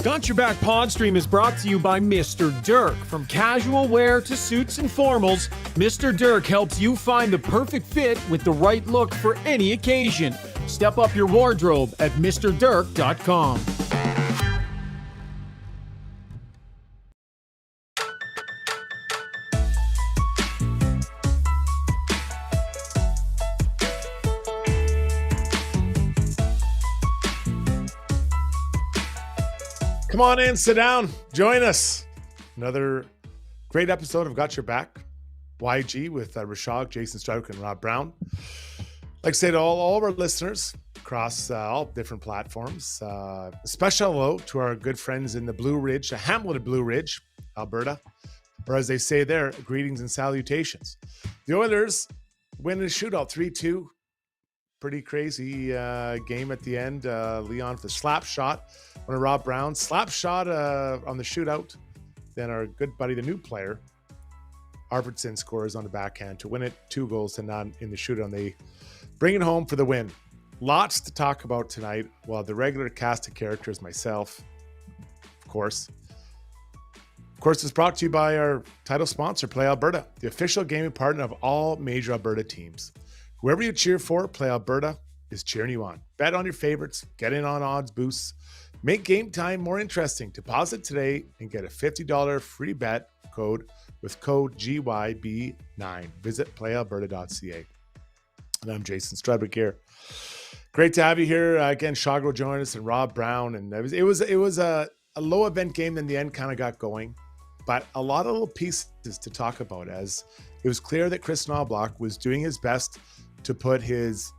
Got Your Back Pod Stream is brought to you by Mr. Dirk. From casual wear to suits and formals, Mr. Dirk helps you find the perfect fit with the right look for any occasion. Step up your wardrobe at MrDirk.com. Come on in, sit down, join us. Another great episode of Got Your Back, YG with Shaugger, Jason Struddy, and Rob Brown. Like I say to all of our listeners across all different platforms, a special hello to our good friends in the Blue Ridge, the Hamlet of Blue Ridge, Alberta, or as they say there, greetings and salutations. The Oilers win a shootout 3-2. Pretty crazy game at the end. Leon for the slap shot. One of Rob Brown's slap shot on the shootout. Then our good buddy, the new player, Arvidsson, scores on the backhand to win it 2-0 in the shootout. And they bring it home for the win. Lots to talk about tonight. Well, the regular cast of characters, myself, of course. Of course, it's brought to you by our title sponsor, Play Alberta, the official gaming partner of all major Alberta teams. Whoever you cheer for, Play Alberta is cheering you on. Bet on your favorites, get in on odds boosts, make game time more interesting. Deposit today and get a $50 free bet code with code GYB9. Visit playalberta.ca. And I'm Jason Struddy here. Great to have you here. Again, Shaugger will join us and Rob Brown. And it was a low event game, then the end kind of got going. But a lot of little pieces to talk about, as it was clear that Chris Knoblauch was doing his best to put his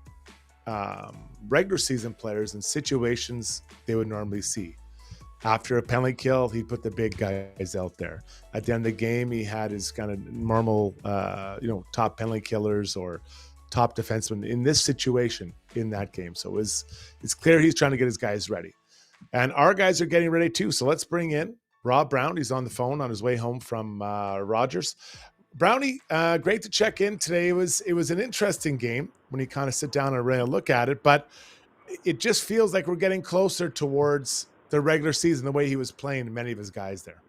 regular season players in situations they would normally see. After a penalty kill, he put the big guys out there. At the end of the game, he had his kind of normal, top penalty killers or top defensemen in this situation in that game. So it's clear he's trying to get his guys ready. And our guys are getting ready too. So let's bring in Rob Brown. He's on the phone on his way home from Rogers. Brownie, great to check in today. It was an interesting game when you kind of sit down and really look at it, but it just feels like we're getting closer towards the regular season, the way he was playing many of his guys there.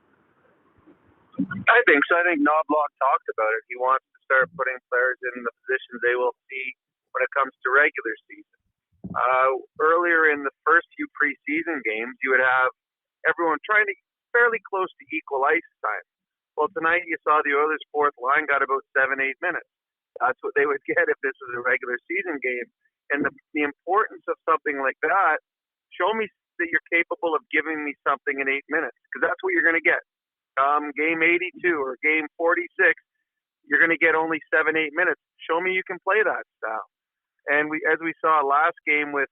I think so. I think Knoblauch talked about it. He wants to start putting players in the positions they will see when it comes to regular season. Earlier in the first few preseason games, you would have everyone trying to fairly close to equal ice time. Well, tonight you saw the Oilers' fourth line got about 7-8 minutes. That's what they would get if this was a regular season game. And the importance of something like that, show me that you're capable of giving me something in 8 minutes, because that's what you're going to get. Game 82 or game 46, you're going to get only 7-8 minutes. Show me you can play that style. And as we saw last game with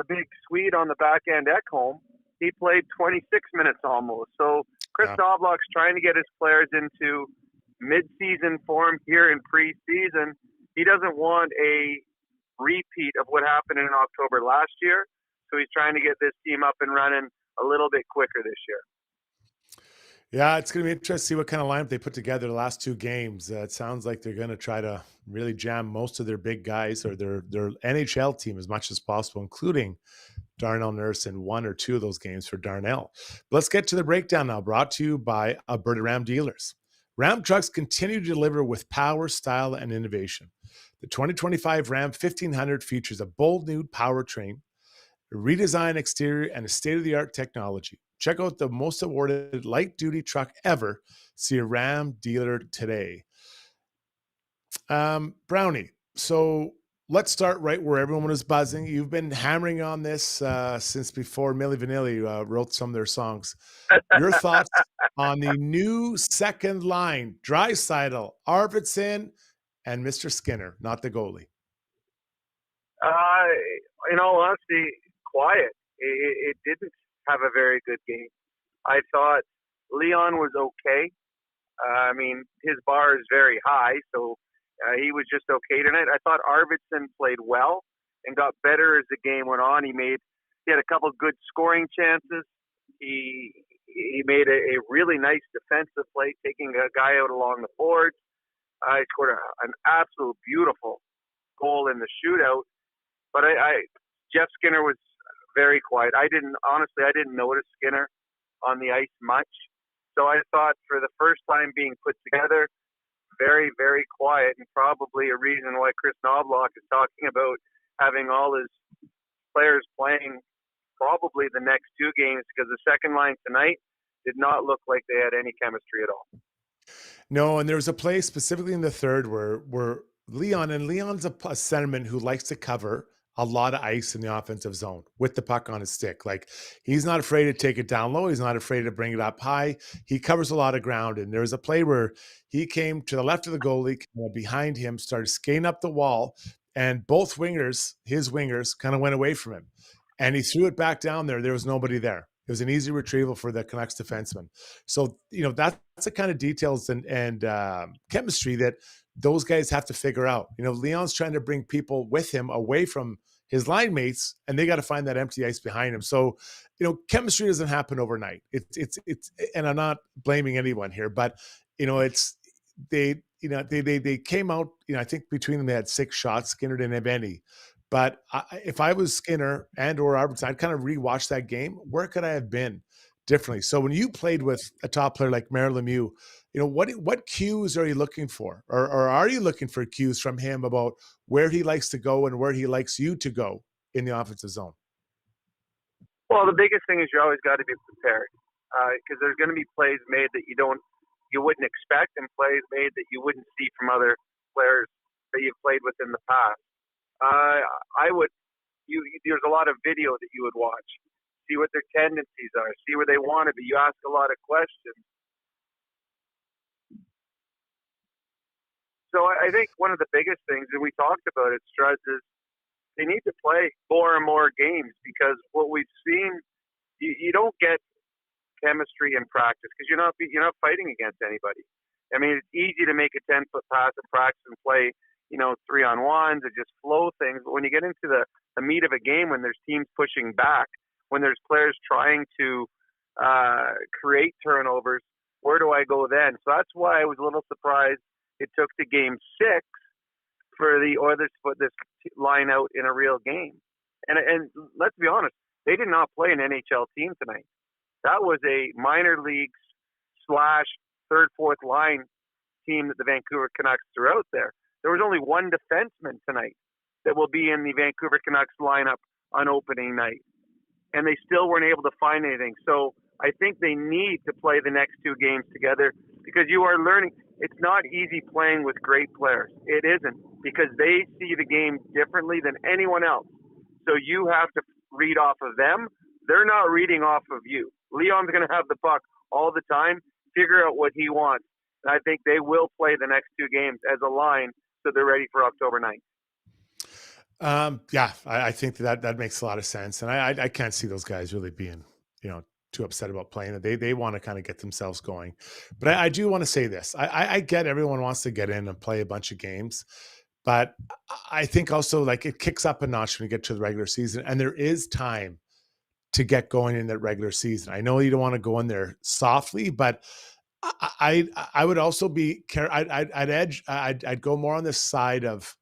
the big Swede on the back end, Ekholm, he played 26 minutes almost. So Chris Knoblauch's trying to get his players into mid-season form here in preseason. He doesn't want a repeat of what happened in October last year, so he's trying to get this team up and running a little bit quicker this year. Yeah, it's going to be interesting to see what kind of lineup they put together the last two games. It sounds like they're going to try to really jam most of their big guys or their NHL team as much as possible, including Darnell Nurse in one or two of those games for Darnell. But let's get to the breakdown now, brought to you by Alberta Ram Dealers. Ram trucks continue to deliver with power, style, and innovation. The 2025 Ram 1500 features a bold new powertrain, a redesigned exterior, and a state-of-the-art technology. Check out the most awarded light-duty truck ever. See a Ram dealer today. Brownie, so let's start right where everyone was buzzing. You've been hammering on this since before Milli Vanilli wrote some of their songs. Your thoughts on the new second line, Draisaitl, Arvidsson, and Mr. Skinner, not the goalie? In all honesty, quiet. It didn't have a very good game. I thought Leon was okay. His bar is very high, so he was just okay tonight. I thought Arvidsson played well and got better as the game went on. He had a couple good scoring chances. He made a really nice defensive play, taking a guy out along the boards. He scored an absolute beautiful goal in the shootout. But Jeff Skinner was very quiet. I didn't notice Skinner on the ice much. So I thought for the first time being put together, very, very quiet, and probably a reason why Chris Knobloch is talking about having all his players playing probably the next two games, because the second line tonight did not look like they had any chemistry at all. No, and there was a play specifically in the third where Leon's a centerman who likes to cover a lot of ice in the offensive zone with the puck on his stick. Like, he's not afraid to take it down low. He's not afraid to bring it up high. He covers a lot of ground. And there was a play where he came to the left of the goalie, behind him, started skating up the wall, and both wingers, his wingers, kind of went away from him. And he threw it back down there. There was nobody there. It was an easy retrieval for the Canucks defenseman. So, that's the kind of details and chemistry that those guys have to figure out. Leon's trying to bring people with him away from his line mates, and they got to find that empty ice behind him. So, chemistry doesn't happen overnight. It's and I'm not blaming anyone here, but they came out. I think between them they had 6 shots. Skinner didn't have any. But if I was Skinner and or Albertson, I'd kind of rewatch that game. Where could I have been differently? So when you played with a top player like Mario Lemieux, what cues are you looking for? Or are you looking for cues from him about where he likes to go and where he likes you to go in the offensive zone? Well, the biggest thing is you always got to be prepared, because there's going to be plays made that you wouldn't expect, and plays made that you wouldn't see from other players that you've played with in the past. There's a lot of video that you would watch, see what their tendencies are, see where they want to be. You ask a lot of questions. So I think one of the biggest things, and we talked about it, Struds, is they need to play more and more games, because what we've seen, you don't get chemistry in practice because you're not fighting against anybody. I mean, it's easy to make a 10-foot pass in practice and play 3-on-1s and just flow things. But when you get into the meat of a game, when there's teams pushing back, when there's players trying to create turnovers, where do I go then? So that's why I was a little surprised it took to game 6 for the Oilers to put this line out in a real game. And let's be honest, they did not play an NHL team tonight. That was a minor leagues / third, fourth line team that the Vancouver Canucks threw out there. There was only one defenseman tonight that will be in the Vancouver Canucks lineup on opening night. And they still weren't able to find anything. So I think they need to play the next 2 games together, because you are learning. It's not easy playing with great players. It isn't, because they see the game differently than anyone else. So you have to read off of them. They're not reading off of you. Leon's going to have the puck all the time, figure out what he wants. And I think they will play the next 2 games as a line, so they're ready for October 9th. I think that makes a lot of sense. And I can't see those guys really being, too upset about playing it. They want to kind of get themselves going. But I do want to say this. I get everyone wants to get in and play a bunch of games. But I think also, like, it kicks up a notch when you get to the regular season. And there is time to get going in that regular season. I know you don't want to go in there softly, but I would also be I'd go more on the side of,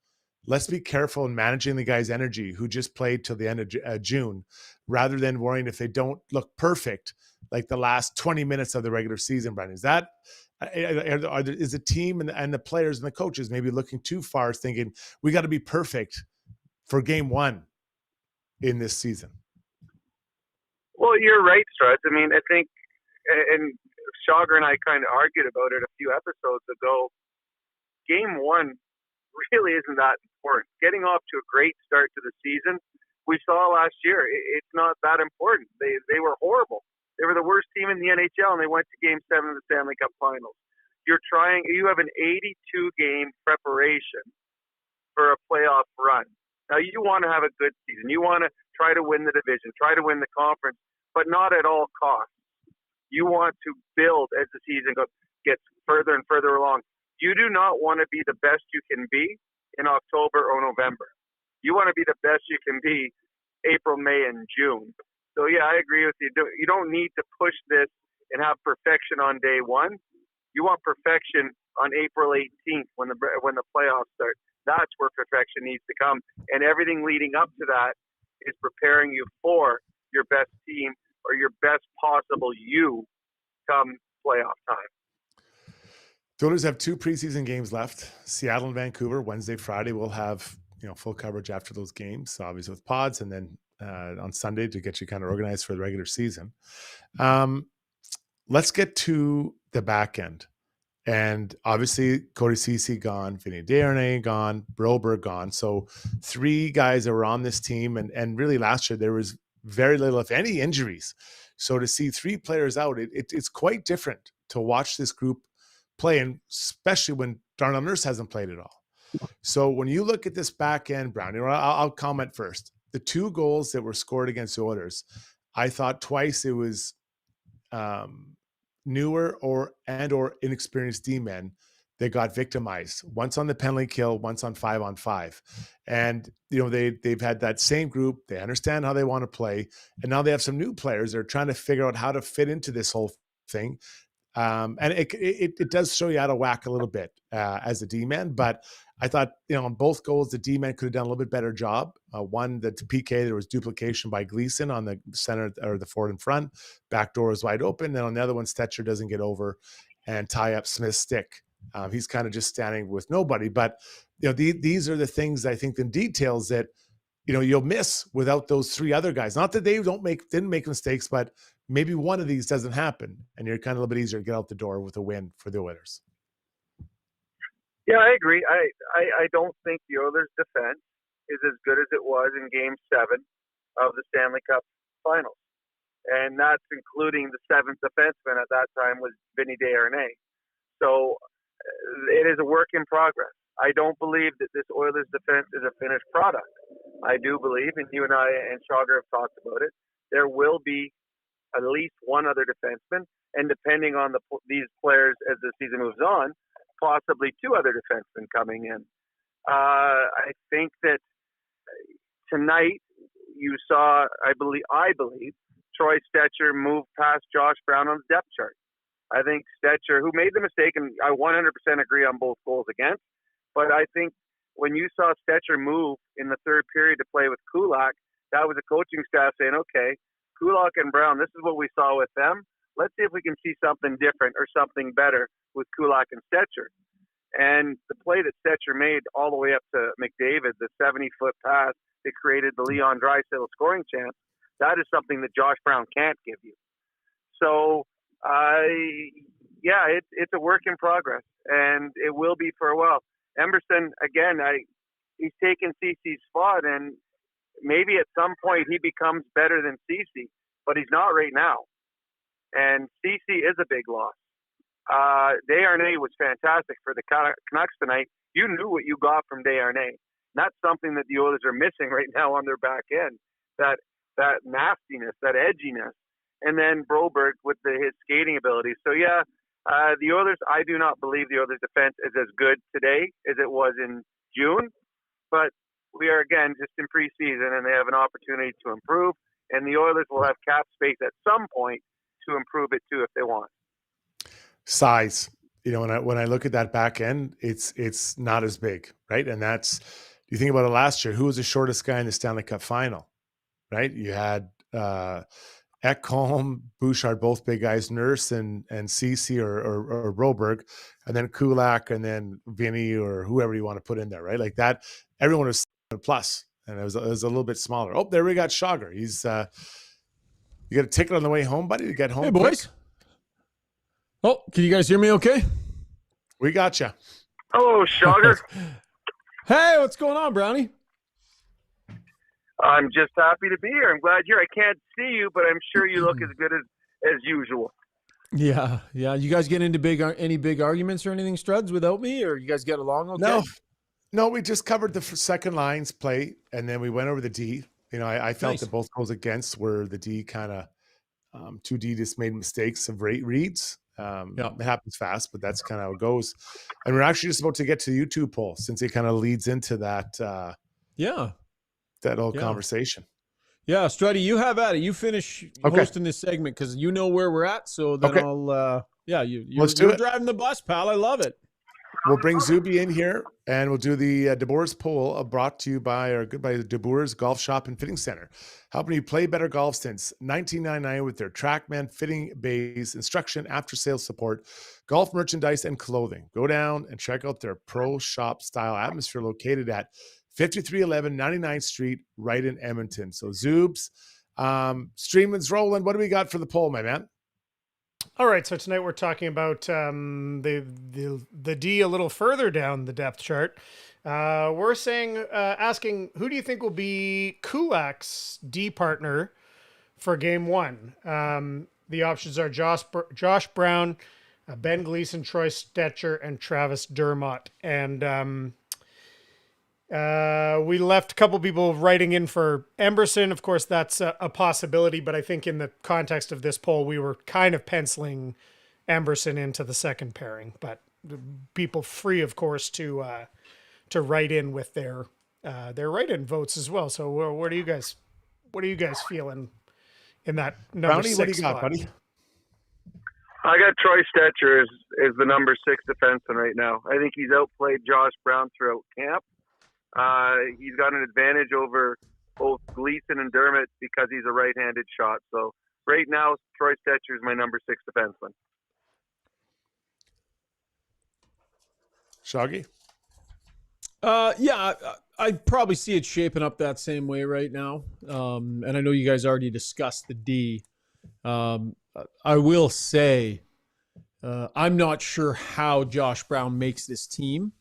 let's be careful in managing the guy's energy who just played till the end of June, rather than worrying if they don't look perfect like the last 20 minutes of the regular season. Brandon, is the team and the players and the coaches maybe looking too far, thinking we got to be perfect for game 1 in this season? Well, you're right, Struts. I mean, I think, and Shaugger and I kind of argued about it a few episodes ago. Game 1 really isn't that important. Getting off to a great start to the season, we saw last year, it's not that important. They were horrible. They were the worst team in the NHL, and they went to Game 7 of the Stanley Cup Finals. You have an 82-game preparation for a playoff run. Now, you want to have a good season. You want to try to win the division, try to win the conference, but not at all costs. You want to build as the season gets further and further along. You do not want to be the best you can be in October or November. You want to be the best you can be April, May, and June. So, yeah, I agree with you. You don't need to push this and have perfection on day 1. You want perfection on April 18th when the playoffs start. That's where perfection needs to come. And everything leading up to that is preparing you for your best team or your best possible you come playoff time. The Oilers have 2 preseason games left. Seattle and Vancouver, Wednesday, Friday. We'll have full coverage after those games, obviously with pods, and then on Sunday to get you kind of organized for the regular season. Let's get to the back end. And obviously, Cody Ceci gone, Vinny Desharnais gone, Broberg gone. So 3 guys that were on this team. And really last year, there was very little, if any, injuries. So to see 3 players out, it's quite different to watch this group play, and especially when Darnell Nurse hasn't played at all. So when you look at this back end, Brownie, I'll comment first. The 2 goals that were scored against the Oilers, I thought twice it was newer or inexperienced D-men that got victimized. Once on the penalty kill, once on 5-on-5. And they've had that same group. They understand how they want to play, and now they have some new players that are trying to figure out how to fit into this whole thing. And it does show you out of whack a little bit as a D-man, but I thought, on both goals, the D-man could have done a little bit better job. One, the PK, there was duplication by Gleason on the center or the forward in front. Back door is wide open. Then on the other one, Stetcher doesn't get over and tie up Smith's stick. He's kind of just standing with nobody. But, these are the things, I think, the details that, you'll miss without those 3 other guys. Not that they didn't make mistakes, but maybe one of these doesn't happen, and you're kind of a little bit easier to get out the door with a win for the Oilers. Yeah, I agree. I don't think the Oilers' defense is as good as it was in Game 7 of the Stanley Cup Finals. And that's including the 7th defenseman at that time was Vinny Desharnais. So it is a work in progress. I don't believe that this Oilers' defense is a finished product. I do believe, and you and I and Shaugger have talked about it, there will be at least one other defenseman, and depending on these players as the season moves on, possibly 2 other defensemen coming in. I think that tonight you saw, I believe, Troy Stetcher move past Josh Brown on the depth chart. I think Stetcher, who made the mistake, and I 100% agree on both goals against, but I think when you saw Stetcher move in the 3rd period to play with Kulak, that was a coaching staff saying, okay, Kulak and Brown, this is what we saw with them. Let's see if we can see something different or something better with Kulak and Stetcher. And the play that Stetcher made all the way up to McDavid, the 70-foot pass that created the Leon Draisaitl scoring chance, that is something that Josh Brown can't give you. So, it's a work in progress, and it will be for a while. Emerson, again, he's taken CC's spot, and maybe at some point he becomes better than CC, but he's not right now. And CC is a big loss. Desharnais was fantastic for the Canucks tonight. You knew what you got from Desharnais. That's something that the Oilers are missing right now on their back end. That nastiness, that edginess. And then Broberg with his skating ability. So, the Oilers, I do not believe the Oilers' defense is as good today as it was in June. But we are, again, just in preseason, and they have an opportunity to improve. And the Oilers will have cap space at some point to improve it, too, if they want. Size. When I look at that back end, it's not as big, right? And that's, you think about it last year, who was the shortest guy in the Stanley Cup final, right? You had Ekholm, Bouchard, both big guys, Nurse and Ceci or Broberg, and then Kulak, and then Vinny or whoever you want to put in there, right? Like that, everyone was plus, and it was a little bit smaller. Oh, there we got Shaugger. He's you got a ticket on the way home, buddy, to get home. Hey, boys. Quick? Oh, can you guys hear me okay? We got you. Hello, Shaugger. Hey, what's going on, Brownie? I'm just happy to be here. I'm glad you're here. I can't see you, but I'm sure you look as good as usual. Yeah. You guys get into any big arguments or anything, Struds, without me, or you guys get along okay? No, we just covered the second line's play, and then we went over the D. I felt that both goals against were the D kind of 2D just made mistakes of reads. It happens fast, but that's kind of how it goes. And we're actually just about to get to the YouTube poll since it kind of leads into that. That whole conversation. Yeah, Struddy, you have at it. You finish hosting this segment because you know where we're at. So then I'll. You're Let's do it. Driving the bus, pal. I love it. We'll bring Zuby in here, and we'll do the DeBoer's poll, brought to you by our good buddy DeBoer's Golf Shop and Fitting Center, helping you play better golf since 1999 with their TrackMan fitting bays, instruction, after-sales support, golf merchandise, and clothing. Go down and check out their pro shop style atmosphere located at 5311 99th Street, right in Edmonton. So Zoobs, streaming's rolling. What do we got for the poll, my man? All right, so tonight we're talking about the D a little further down the depth chart. We're asking, who do you think will be Kulak's D partner for Game 1? The options are Josh Brown, Ben Gleason, Troy Stetcher, and Travis Dermott. And we left a couple people writing in for Emberson. Of course, that's a possibility, but I think in the context of this poll, we were kind of penciling Emberson into the second pairing. But people free, of course, to write in with their write-in votes as well. So, what are you guys feeling in that number Brownie, 6 what do you spot? got, buddy? I got Troy Stetcher as the number 6 defenseman right now. I think he's outplayed Josh Brown throughout camp. He's got an advantage over both Gleason and Dermott because he's a right-handed shot. So right now, Troy Stetcher is my number 6 defenseman. Shaugger? Yeah, I probably see it shaping up that same way right now. And I know you guys already discussed the D. I will say, I'm not sure how Josh Brown makes this team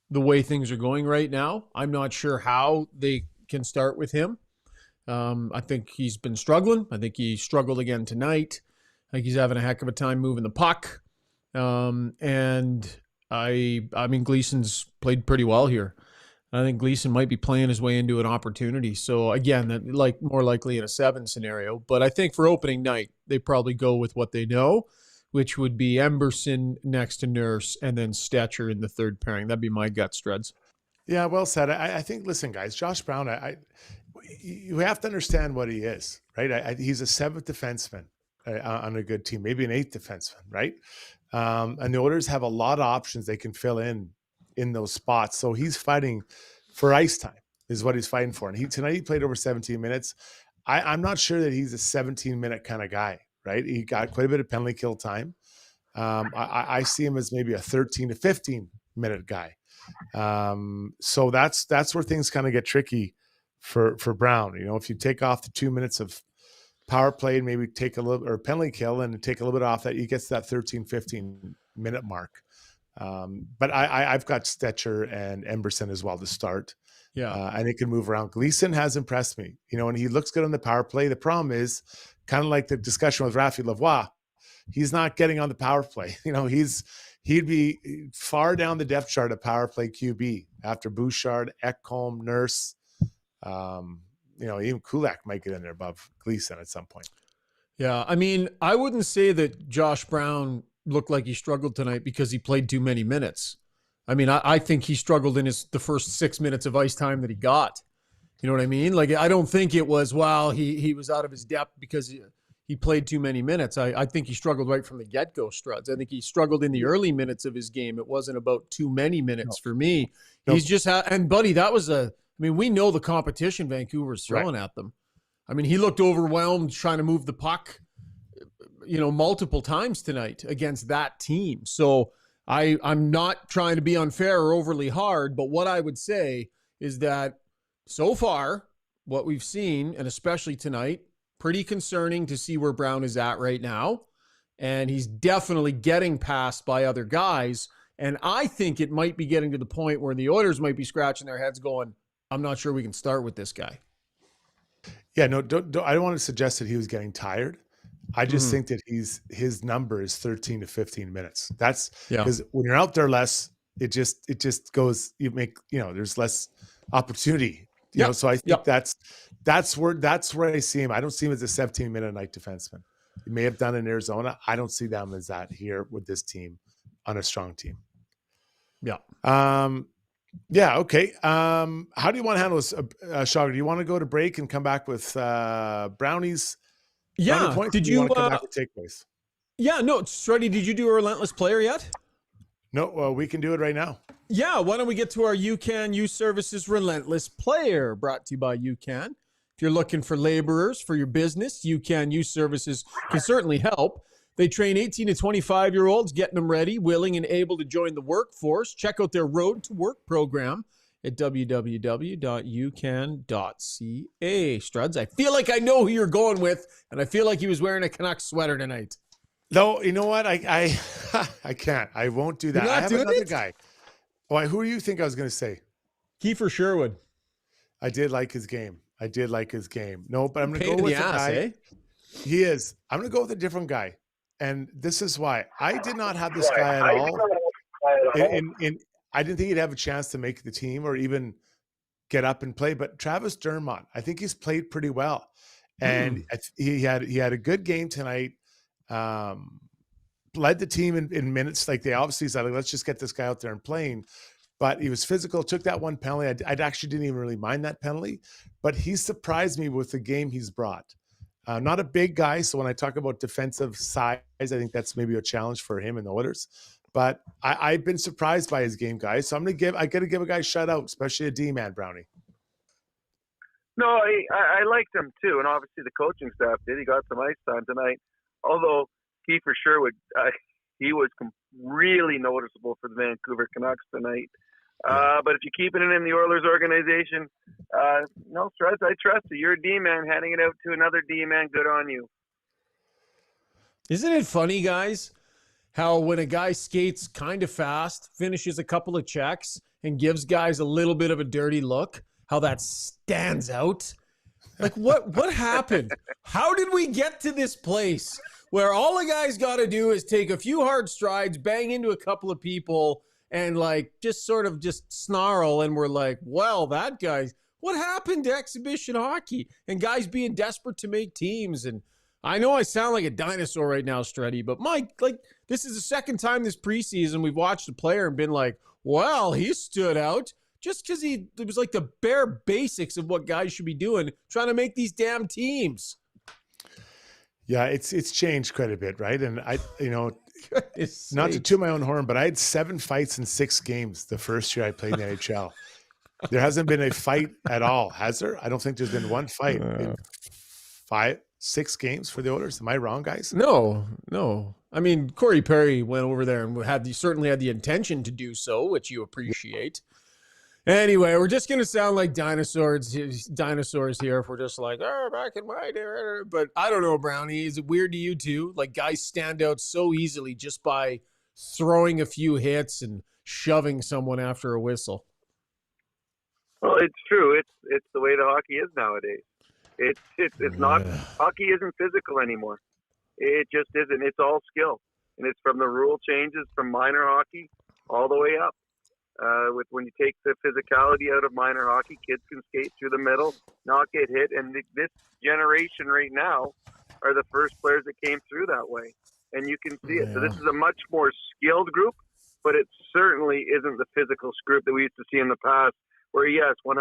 the way things are going right now. I'm not sure how they can start with him. I think he's been struggling. I think he struggled again tonight. I think he's having a heck of a time moving the puck. And I mean, Gleason's played pretty well here. I think Gleason might be playing his way into an opportunity. So again, that more likely in a 7 scenario. But I think for opening night, they probably go with what they know, which would be Emberson next to Nurse and then Stetcher in the third pairing. That'd be my gut, Struds. Yeah, well said. I think, listen, guys, Josh Brown, you have to understand what he is, right? He's a 7th defenseman on a good team, maybe an 8th defenseman, right? And the Oilers have a lot of options they can fill in those spots. So he's fighting for ice time is what he's fighting for. And tonight he played over 17 minutes. I'm not sure that he's a 17-minute kind of guy, right? He got quite a bit of penalty kill time. I see him as maybe a 13 to 15-minute guy. So that's where things kind of get tricky for Brown. You know, if you take off the 2 minutes of power play and maybe take a little, or penalty kill and take a little bit off that, he gets that 13, 15-minute mark. But I've got Stetcher and Emberson as well to start. Yeah. And it can move around. Gleason has impressed me, you know, and he looks good on the power play. The problem is kind of like the discussion with Rafi Lavoie. He's not getting on the power play. You know, he'd be far down the depth chart of power play QB after Bouchard, Ekholm, Nurse. You know, even Kulak might get in there above Gleason at some point. Yeah. I mean, I wouldn't say that Josh Brown looked like he struggled tonight because he played too many minutes. I mean, I think he struggled in the first 6 minutes of ice time that he got. You know what I mean? Like, I don't think it was, he was out of his depth because he played too many minutes. I think he struggled right from the get-go, Struds. I think he struggled in the early minutes of his game. It wasn't about too many minutes for me. He's just, and buddy, that was we know the competition Vancouver's throwing at them. I mean, he looked overwhelmed trying to move the puck, you know, multiple times tonight against that team. So I'm not trying to be unfair or overly hard, but what I would say is that so far, what we've seen, and especially tonight, pretty concerning to see where Brown is at right now. And he's definitely getting passed by other guys. And I think it might be getting to the point where the Oilers might be scratching their heads going, I'm not sure we can start with this guy. Yeah, no, I don't want to suggest that he was getting tired. I just think that his number is 13 to 15 minutes. That's because when you're out there less, it just goes, there's less opportunity. You know, so I think that's where I see him. I don't see him as a 17-minute night defenseman. He may have done in Arizona. I don't see them as that here with this team on a strong team. Yeah. Yeah. Okay. How do you want to handle this, Shaugger? Do you want to go to break and come back with Brownies? Yeah. Points, did you want to come back with takeaways? Yeah. No, Struddy, did you do a Relentless player yet? No, we can do it right now. Yeah, why don't we get to our UCAN Youth Services Relentless Player, brought to you by UCAN. If you're looking for laborers for your business, UCAN Youth Services can certainly help. They train 18 to 25-year-olds, getting them ready, willing, and able to join the workforce. Check out their Road to Work program at www.ucan.ca. Struds, I feel like I know who you're going with, and I feel like he was wearing a Canucks sweater tonight. No, you know what? I I can't. I won't do that. You're not I have doing another it? guy. Why? Who do you think I was going to say? Kiefer Sherwood. I did like his game. No, but I'm going to Pain go in with the a ass, guy. eh? He is. I'm going to go with a different guy. And this is why. I did not have this guy at all. And I didn't think he'd have a chance to make the team or even get up and play. But Travis Dermott, I think he's played pretty well. And he had a good game tonight. Led the team in minutes. Like they obviously said, like, let's just get this guy out there and playing. But he was physical, took that one penalty. I actually didn't even really mind that penalty. But he surprised me with the game he's brought. Not a big guy, so when I talk about defensive size, I think that's maybe a challenge for him in the Oilers. But I've been surprised by his game, guys. So I got to give a guy a shout out, especially a D-man, Brownie. No, I liked him too, and obviously the coaching staff did. He got some ice time tonight. Although Kiefer Sherwood, he was really noticeable for the Vancouver Canucks tonight. But if you're keeping it in the Oilers organization, no stress. I trust you. You're a D-man handing it out to another D-man. Good on you. Isn't it funny, guys, how when a guy skates kind of fast, finishes a couple of checks, and gives guys a little bit of a dirty look, how that stands out? Like, what happened? How did we get to this place where all a guy's got to do is take a few hard strides, bang into a couple of people, and like just sort of just snarl, and we're like, well, that guy's, what happened to exhibition hockey and guys being desperate to make teams? And I know I sound like a dinosaur right now, Struddy, but Mike, like, this is the second time this preseason we've watched a player and been like, well, he stood out just because it was like the bare basics of what guys should be doing, trying to make these damn teams. Yeah, it's changed quite a bit, right? And Goodness not to sakes. toot my own horn, but I had 7 fights in 6 games the first year I played in the NHL. There hasn't been a fight at all, has there? I don't think there's been one fight in 6 games for the Oilers. Am I wrong, guys? No. I mean, Corey Perry went over there and certainly had the intention to do so, which you appreciate. Anyway, we're just going to sound like dinosaurs here if we're just like, oh, back in my day. But I don't know, Brownie. Is it weird to you too? Like, guys stand out so easily just by throwing a few hits and shoving someone after a whistle. Well, it's true. It's the way the hockey is nowadays. It's not, hockey isn't physical anymore. It just isn't. It's all skill, and it's from the rule changes from minor hockey all the way up. When you take the physicality out of minor hockey, kids can skate through the middle, not get hit. And this generation right now are the first players that came through that way. And you can see it. So this is a much more skilled group, but it certainly isn't the physical group that we used to see in the past where, yes, 100%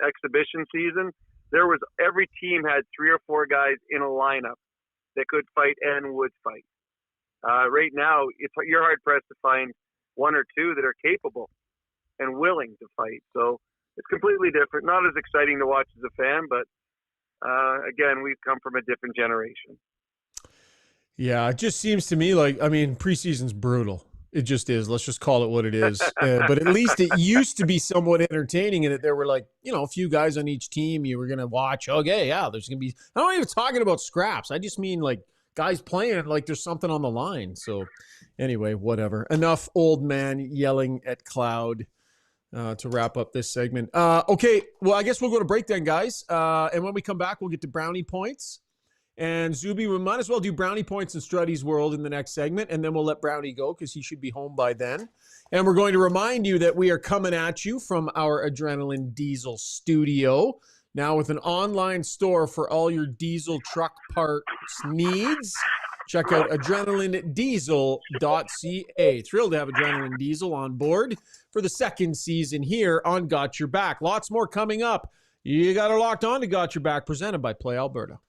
exhibition season, there was every team had 3 or 4 guys in a lineup that could fight and would fight. Right now, you're hard-pressed to find 1 or 2 that are capable and willing to fight. So it's completely different. Not as exciting to watch as a fan, but again, we've come from a different generation. Yeah, it just seems to me like, I mean, preseason's brutal. It just is. Let's just call it what it is. But at least it used to be somewhat entertaining in that there were like, a few guys on each team you were going to watch. Okay, yeah, there's going to be, I'm not even talking about scraps. I just mean like guys playing like there's something on the line. So anyway, whatever. Enough old man yelling at cloud to wrap up this segment. Okay, well, I guess we'll go to break then, guys. And when we come back, we'll get to brownie points. And Zuby, we might as well do brownie points in Struddy's world in the next segment, and then we'll let Brownie go because he should be home by then. And we're going to remind you that we are coming at you from our Adrenaline Diesel studio, now with an online store for all your diesel truck parts needs. Check out adrenalinediesel.ca. Thrilled to have Adrenaline Diesel on board for the second season here on Got Your Back. Lots more coming up. You got her locked on to Got Your Back, presented by Play Alberta.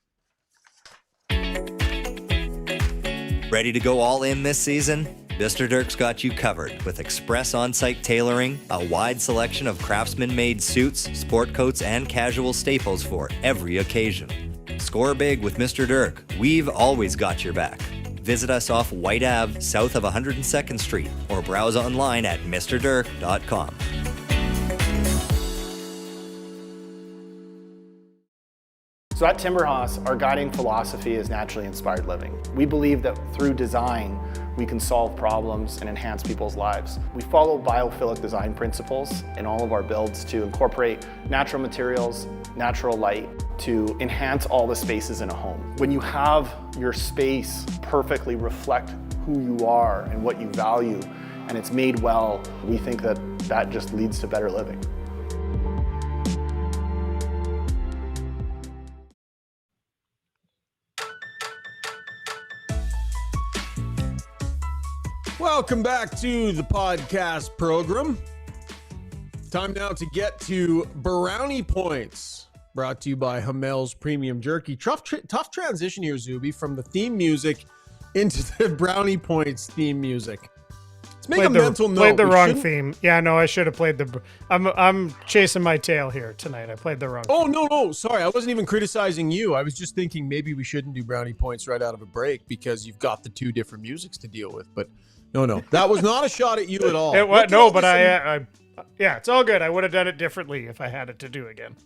Ready to go all in this season? Mr. Dirk's got you covered with express on-site tailoring, a wide selection of craftsman-made suits, sport coats, and casual staples for every occasion. Score big with Mr. Dirk. We've always got your back. Visit us off White Ave, south of 102nd Street, or browse online at mrdirk.com. So at Timberhouse, our guiding philosophy is naturally inspired living. We believe that through design, we can solve problems and enhance people's lives. We follow biophilic design principles in all of our builds to incorporate natural materials, natural light, to enhance all the spaces in a home. When you have your space perfectly reflect who you are and what you value, and it's made well, we think that that just leads to better living. Welcome back to the podcast program. Time now to get to Brownie Points, brought to you by Hamel's Premium Jerky. Tough transition here, Zuby, from the theme music into the Brownie Points theme music. Let's make a mental note. Played the wrong theme. Yeah, no, I should have played the... I'm chasing my tail here tonight. I played the wrong theme. No. Sorry, I wasn't even criticizing you. I was just thinking maybe we shouldn't do Brownie Points right out of a break because you've got the two different musics to deal with. But no. That was not a shot at you at all. No, but yeah, it's all good. I would have done it differently if I had it to do again.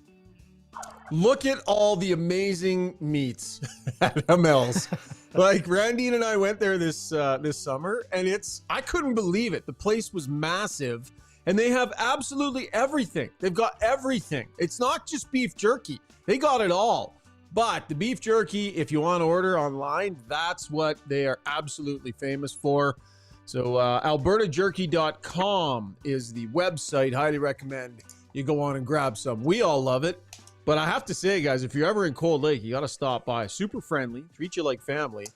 Look at all the amazing meats at Hamel's. Like Randy and I went there this summer, and I couldn't believe it. The place was massive, and they have absolutely everything. They've got everything. It's not just beef jerky. They got it all. But the beef jerky, if you want to order online, that's what they are absolutely famous for. So albertajerky.com is the website. Highly recommend you go on and grab some. We all love it. But I have to say, guys, if you're ever in Cold Lake, you got to stop by. Super friendly, treat you like family.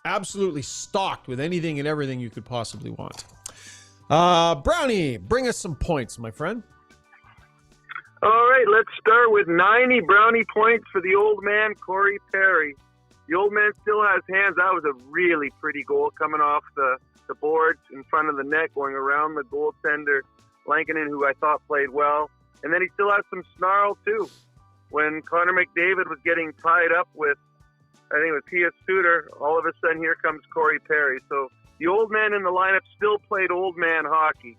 Absolutely stocked with anything and everything you could possibly want. Brownie, bring us some points, my friend. All right, let's start with 90 brownie points for the old man, Corey Perry. The old man still has hands. That was a really pretty goal coming off the boards in front of the net, going around the goaltender, Lankinen, who I thought played well. And then he still has some snarl, too. When Connor McDavid was getting tied up with, I think it was P.S. Suter, all of a sudden here comes Corey Perry. So the old man in the lineup still played old man hockey.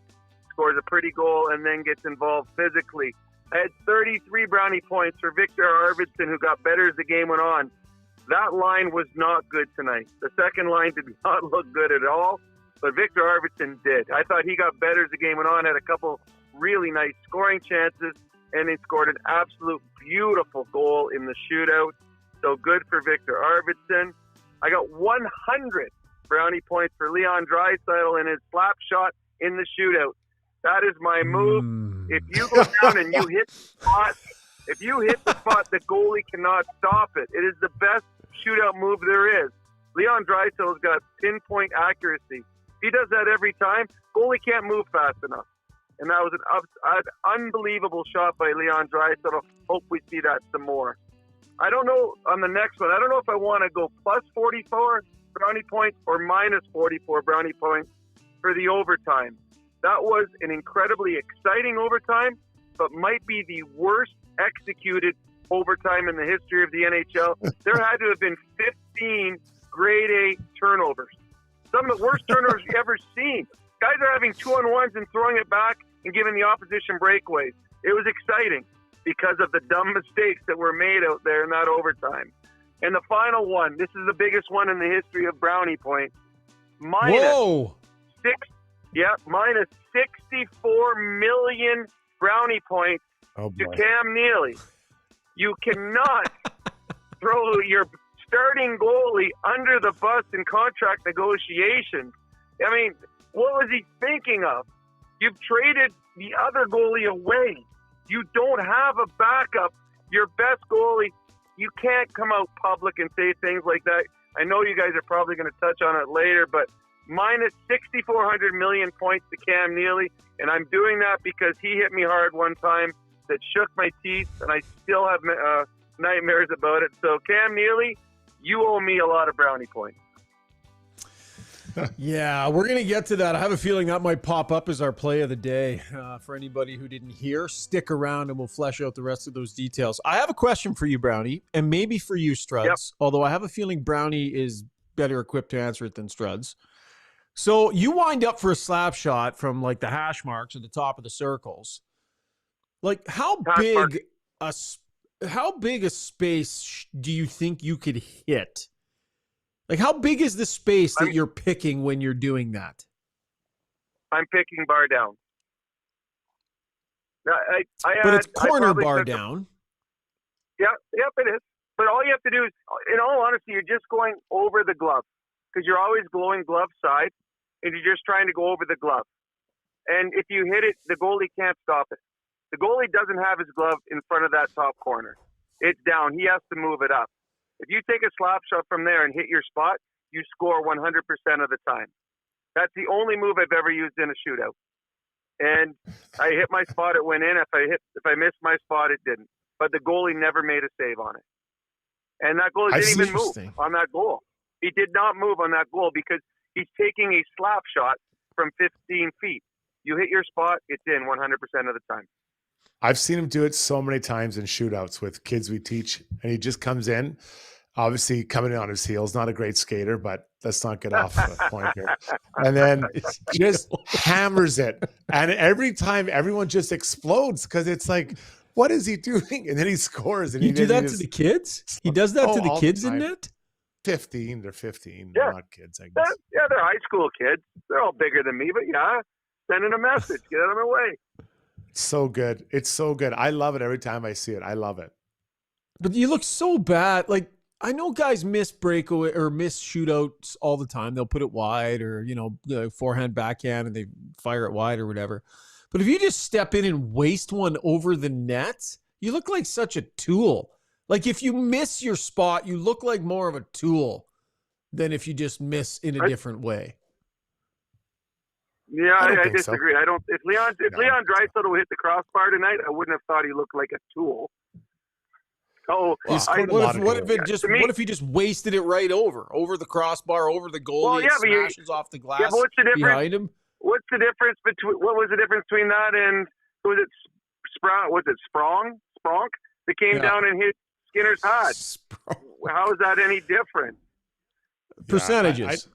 Scores a pretty goal and then gets involved physically. I had 33 brownie points for Victor Arvidsson, who got better as the game went on. That line was not good tonight. The second line did not look good at all, but Victor Arvidsson did. I thought he got better as the game went on, had a couple really nice scoring chances, and he scored an absolute beautiful goal in the shootout. So good for Victor Arvidsson. I got 100 brownie points for Leon Draisaitl and his slap shot in the shootout. That is my move. If you go down and you hit the spot, the goalie cannot stop it. It is the best shootout move there is. Leon Draisaitl's got pinpoint accuracy. If he does that every time, goalie can't move fast enough. And that was an unbelievable shot by Leon Draisaitl. Hope we see that some more. I don't know on the next one. I don't know if I want to go plus 44 brownie points or minus 44 brownie points for the overtime. That was an incredibly exciting overtime, but might be the worst executed overtime in the history of the NHL. There had to have been 15 grade A turnovers. Some of the worst turnovers you've ever seen. Guys are having 2-on-1s and throwing it back and giving the opposition breakaways. It was exciting because of the dumb mistakes that were made out there in that overtime. And the final one, this is the biggest one in the history of brownie points. Minus 64 million brownie points to Cam Neely. You cannot throw your starting goalie under the bus in contract negotiations. I mean, what was he thinking of? You've traded the other goalie away. You don't have a backup. Your best goalie, you can't come out public and say things like that. I know you guys are probably going to touch on it later, but minus 6,400 million points to Cam Neely, and I'm doing that because he hit me hard one time that shook my teeth, and I still have nightmares about it. So, Cam Neely, you owe me a lot of brownie points. Yeah, we're going to get to that. I have a feeling that might pop up as our play of the day. For anybody who didn't hear, stick around and we'll flesh out the rest of those details. I have a question for you, Brownie, and maybe for you, Struds, although I have a feeling Brownie is better equipped to answer it than Struds. So you wind up for a slap shot from like the hash marks at the top of the circles. Like how big a space do you think you could hit? Like how big is the space that you're picking when you're doing that? I'm picking bar down. But it's corner bar down. Yep, it is. But all you have to do is, in all honesty, you're just going over the glove because you're always going glove side, and you're just trying to go over the glove. And if you hit it, the goalie can't stop it. The goalie doesn't have his glove in front of that top corner. It's down. He has to move it up. If you take a slap shot from there and hit your spot, you score 100% of the time. That's the only move I've ever used in a shootout. And I hit my spot, it went in. If I missed my spot, it didn't. But the goalie never made a save on it. And that goalie didn't even move on that goal. He did not move on that goal because he's taking a slap shot from 15 feet. You hit your spot, it's in 100% of the time. I've seen him do it so many times in shootouts with kids we teach, and he just comes in, obviously coming in on his heels, not a great skater, but let's not get off the point here. And then just hammers it. And every time everyone just explodes because it's like, what is he doing? And then he scores. And you do that to the kids? He does that to the kids in net? 15. They're 15. Yeah. They're not kids, I guess. Yeah, they're high school kids. They're all bigger than me, but yeah, sending a message. Get out of my way. So good. It's so good. I love it every time I see it. I love it. But you look so bad. Like, I know guys miss breakaway or miss shootouts all the time. They'll put it wide or, forehand, backhand, and they fire it wide or whatever. But if you just step in and waste one over the net, you look like such a tool. Like if you miss your spot, you look like more of a tool than if you just miss in a different way. Yeah, I disagree. So. If Leon Draisaitl hit the crossbar tonight, I wouldn't have thought he looked like a tool. Oh, what if he just wasted it right over the crossbar, over the goalie, smashes off the glass what's the difference behind him? What was the difference between that and was it Spronk that came down and hit Skinner's hat? How is that any different? Percentages.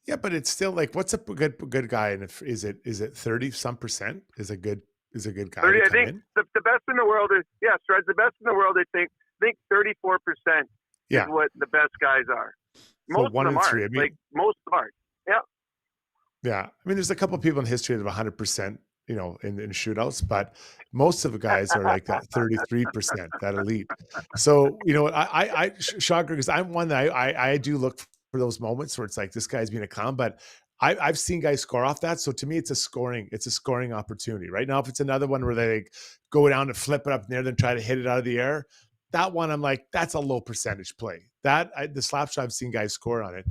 Yeah, but it's still like, what's a good guy? And is it 30% is a good guy? 30, I think the best in the world is Strud's the best in the world. I think 34% is what the best guys are. Most so 1 of them in 3. are. Most of them are. Yeah. Yeah. I mean, there's a couple of people in history that have 100%, in shootouts, but most of the guys are like that 33%, that elite. So, I Shaugger, because I'm one that I do look for those moments where it's like this guy's being a clown, but I've seen guys score off that. So to me, it's a scoring opportunity. Right now, if it's another one where they go down and flip it up in there, then try to hit it out of the air, that one, I'm like, that's a low percentage play. The slap shot, I've seen guys score on it.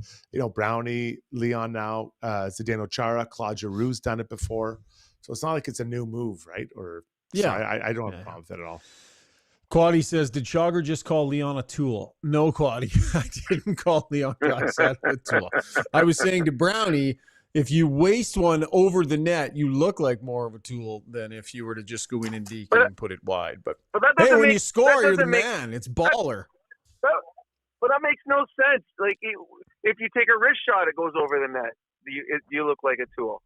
Brownie, Leon now, Zdeno Chara, Claude Giroux's done it before. So it's not like it's a new move, right? So I don't have a problem with it at all. Quaddy says, did Shaugger just call Leon a tool? No, Quaddy. I didn't call Leon Draisaitl a tool. I was saying to Brownie, if you waste one over the net, you look like more of a tool than if you were to just go in and deke and put it wide. But hey, when you score, you're the man. It's baller. But that makes no sense. Like, if you take a wrist shot, it goes over the net. You look like a tool.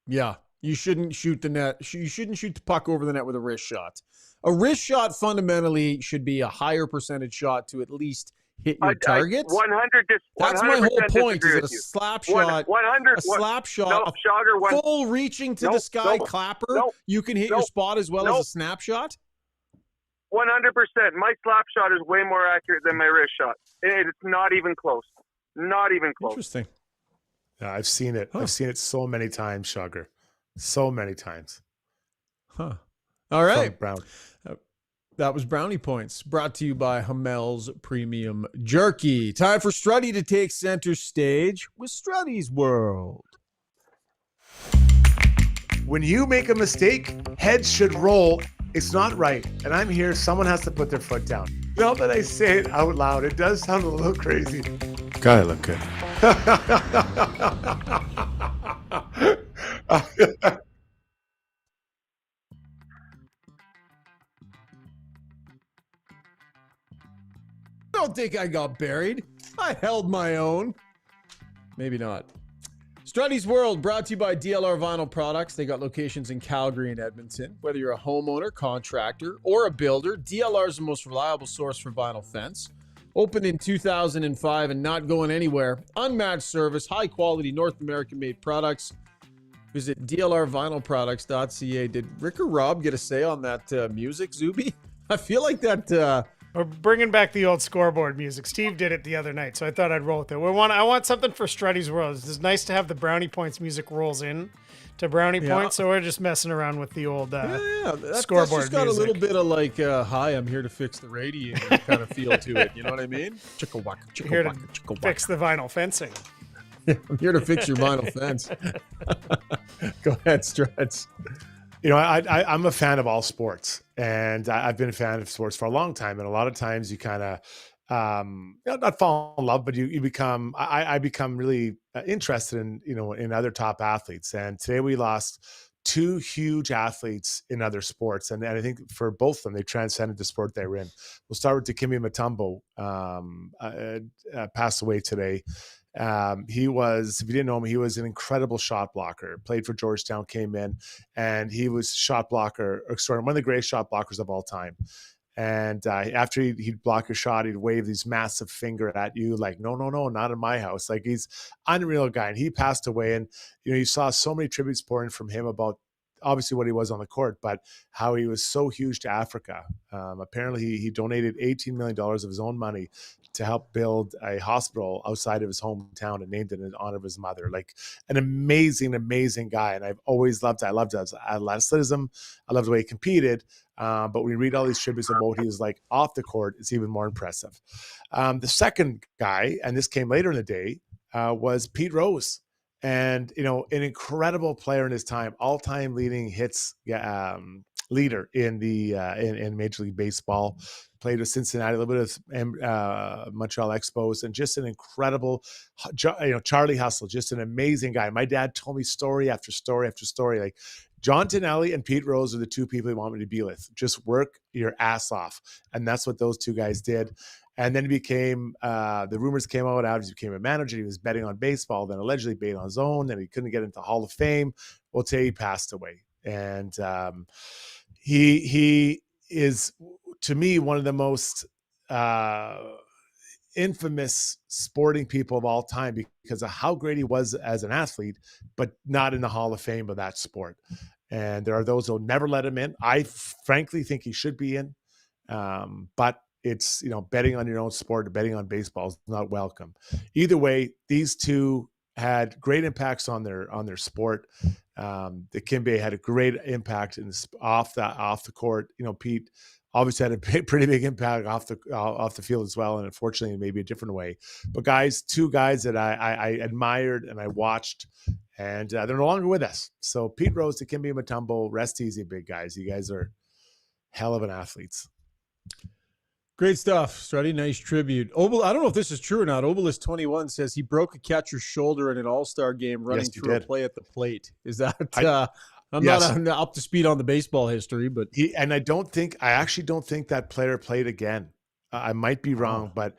Yeah, you shouldn't shoot the net. You shouldn't shoot the puck over the net with a wrist shot. A wrist shot fundamentally should be a higher percentage shot to at least hit your target. 100. That's my whole point. Is that a slap shot? 100. A slap shot. No, Shaugger, full reaching to the sky clapper. You can hit your spot as well as a snapshot. 100%. My slap shot is way more accurate than my wrist shot. It's not even close. Not even close. Interesting. Yeah, I've seen it. I've seen it so many times, Shaugger. So many times. Huh. All right. Brown. That was Brownie Points, brought to you by Hamel's Premium Jerky. Time for Struddy to take center stage with Struddy's World. When you make a mistake, heads should roll. It's not right. And I'm here. Someone has to put their foot down. Now that I say it out loud, it does sound a little crazy. God, I look good. I don't think I got buried. I held my own. Maybe not. Struddy's World brought to you by DLR Vinyl Products. They got locations in Calgary and Edmonton. Whether you're a homeowner, contractor, or a builder, DLR is the most reliable source for vinyl fence. Opened in 2005 and not going anywhere. Unmatched service, high quality North American made products. Visit dlrvinylproducts.ca. Did Rick or Rob get a say on that music, Zuby? I feel like that... We're bringing back the old scoreboard music. Steve did it the other night, so I thought I'd roll with it. I want something for Struddy's World. It's nice to have the Brownie Points music rolls in to Brownie Points, so we're just messing around with the old scoreboard that's just got music. a little bit of like, hi, I'm here to fix the radiator kind of feel to it. You know what I mean? Chicka-wacka, Here to chicka-wacka, chicka-wacka. fix the vinyl fencing. I'm here to fix your vinyl fence. Go ahead, Struts. You know, I'm a fan of all sports, and I've been a fan of sports for a long time. And a lot of times you kind of, not fall in love, but you become, I become really interested in, in other top athletes. And today we lost two huge athletes in other sports. And I think for both of them, they transcended the sport they were in. We'll start with Dikembe Mutombo, passed away today. He was, if you didn't know him, he was an incredible shot blocker, played for Georgetown, came in, and he was shot blocker, one of the greatest shot blockers of all time. And after he'd block a shot, he'd wave these massive finger at you like, no, not in my house. Like, he's unreal guy. And he passed away. And, you saw so many tributes pouring from him about obviously what he was on the court, but how he was so huge to Africa. Apparently he donated $18 million of his own money to help build a hospital outside of his hometown and named it in honor of his mother. Like, an amazing, amazing guy. And I've always loved it. I loved his athleticism. I loved the way he competed. But when you read all these tributes of what he was like off the court, it's even more impressive. The second guy, and this came later in the day, was Pete Rose. And, an incredible player in his time, all-time leading hits leader in the in Major League Baseball. Played with Cincinnati, a little bit of Montreal Expos, and just an incredible, Charlie Hustle, just an amazing guy. My dad told me story after story after story. Like, John Tonelli and Pete Rose are the two people he wanted me to be with. Just work your ass off. And that's what those two guys did. And then he became, the rumors came out, he became a manager. He was betting on baseball, then allegedly betting on his own. Then he couldn't get into Hall of Fame. Well, today he passed away. And he is, to me, one of the most infamous sporting people of all time because of how great he was as an athlete, but not in the Hall of Fame of that sport. And there are those who'll never let him in. I frankly think he should be in, but it's, betting on your own sport or betting on baseball is not welcome. Either way, these two had great impacts on their sport. Dikembe had a great impact off the court. Pete obviously had a pretty big impact off the field as well, and unfortunately, in maybe a different way. But two guys that I admired and I watched, and they're no longer with us. So Pete Rose, Dikembe Mutombo, rest easy, big guys. You guys are hell of an athletes. Great stuff, Struddy. Nice tribute. I don't know if this is true or not. Obelist21 says he broke a catcher's shoulder in an all-star game running through a play at the plate. Is that... I'm not up to speed on the baseball history, but... I actually don't think that player played again. I might be wrong, but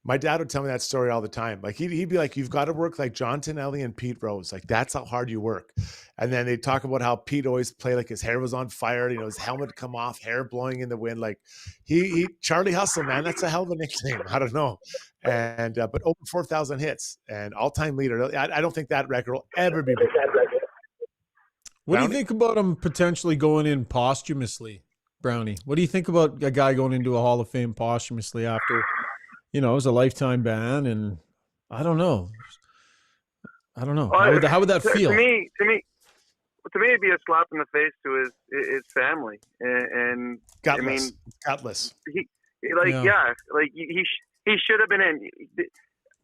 my dad would tell me that story all the time. Like, he'd be like, you've got to work like John Tonelli and Pete Rose. Like, that's how hard you work. And then they talk about how Pete always played like his hair was on fire, his helmet come off, hair blowing in the wind. Like, he Charlie Hustle, man, that's a hell of a nickname. I don't know. And but over 4,000 hits and all-time leader. I don't think that record will ever be broken. What do you think about him potentially going in posthumously, Brownie? What do you think about a guy going into a Hall of Fame posthumously after, it was a lifetime ban? And I don't know. Well, how would that feel? To me, it'd be a slap in the face to his family. And gutless. He should have been in.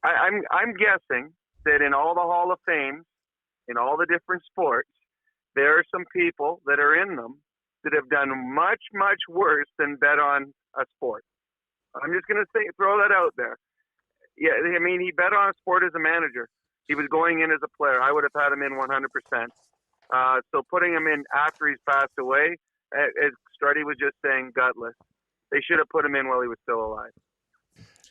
I'm guessing that in all the Hall of Fames, in all the different sports, there are some people that are in them that have done much, much worse than bet on a sport. I'm just going to throw that out there. Yeah, I mean, he bet on a sport as a manager. He was going in as a player. I would have had him in 100%. So putting him in after he's passed away, as Struddy was just saying, gutless. They should have put him in while he was still alive.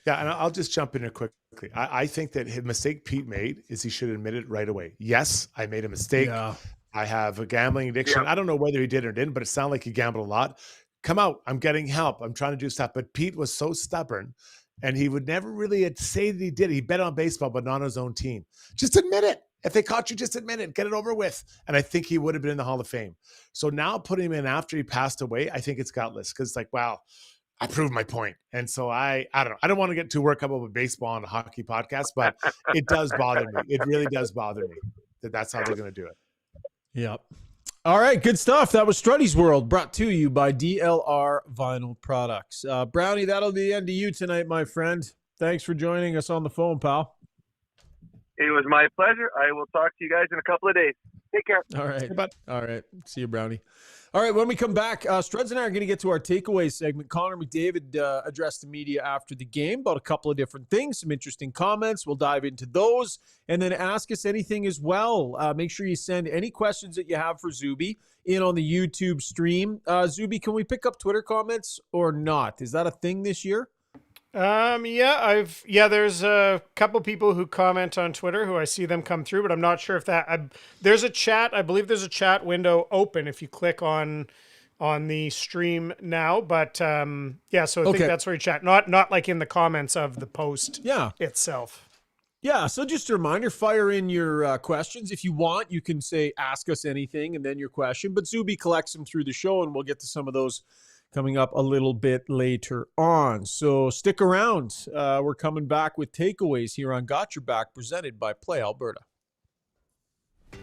Yeah, and I'll just jump in here quickly. I think that his mistake Pete made is he should admit it right away. Yes, I made a mistake. Yeah. I have a gambling addiction. I don't know whether he did or didn't, but it sounded like he gambled a lot. Come out. I'm getting help. I'm trying to do stuff. But Pete was so stubborn, and he would never really say that he did. He bet on baseball, but not on his own team. Just admit it. If they caught you, just admit it. Get it over with. And I think he would have been in the Hall of Fame. So now putting him in after he passed away, I think it's gutless because it's like, wow, I proved my point. And so I don't know. I don't want to get too worked up with baseball on a hockey podcast, but it does bother me. It really does bother me that's how they're going to do it. Yep. All right, good stuff. That was Struddy's World, brought to you by DLR Vinyl Products. Brownie, that'll be the end of you tonight, my friend. Thanks for joining us on the phone, pal. It was my pleasure. I will talk to you guys in a couple of days. Take care. All right. All right. See you, Brownie. All right, when we come back, Struds and I are going to get to our takeaways segment. Connor McDavid addressed the media after the game about a couple of different things, some interesting comments. We'll dive into those and then ask us anything as well. Make sure you send any questions that you have for Zuby in on the YouTube stream. Zuby, can we pick up Twitter comments or not? Is that a thing this year? There's a couple people who comment on Twitter who I see them come through, but I'm not sure if there's a chat. I believe there's a chat window open if you click on the stream now, but so I think that's where you chat, not like in the comments of the post itself. Yeah, so just a reminder, fire in your questions. If you want, you can say, ask us anything, and then your question, but Zuby collects them through the show, and we'll get to some of those coming up a little bit later on. So stick around. We're coming back with takeaways here on Got Your Back, presented by Play Alberta.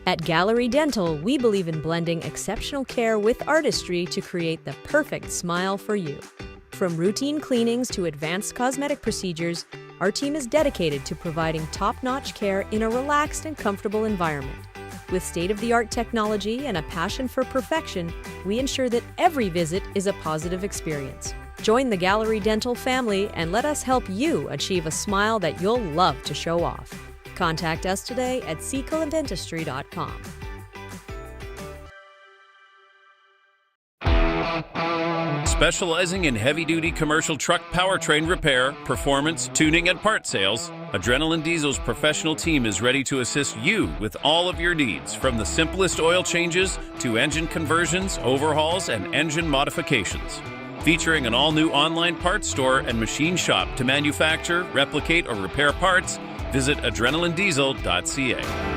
At Gallery Dental, we believe in blending exceptional care with artistry to create the perfect smile for you. From routine cleanings to advanced cosmetic procedures, our team is dedicated to providing top-notch care in a relaxed and comfortable environment. With state-of-the-art technology and a passion for perfection, we ensure that every visit is a positive experience. Join the Gallery Dental family and let us help you achieve a smile that you'll love to show off. Contact us today at secolandentistry.com. Specializing in heavy-duty commercial truck powertrain repair, performance, tuning, and part sales, Adrenaline Diesel's professional team is ready to assist you with all of your needs, from the simplest oil changes to engine conversions, overhauls, and engine modifications. Featuring an all-new online parts store and machine shop to manufacture, replicate, or repair parts, visit adrenalinediesel.ca.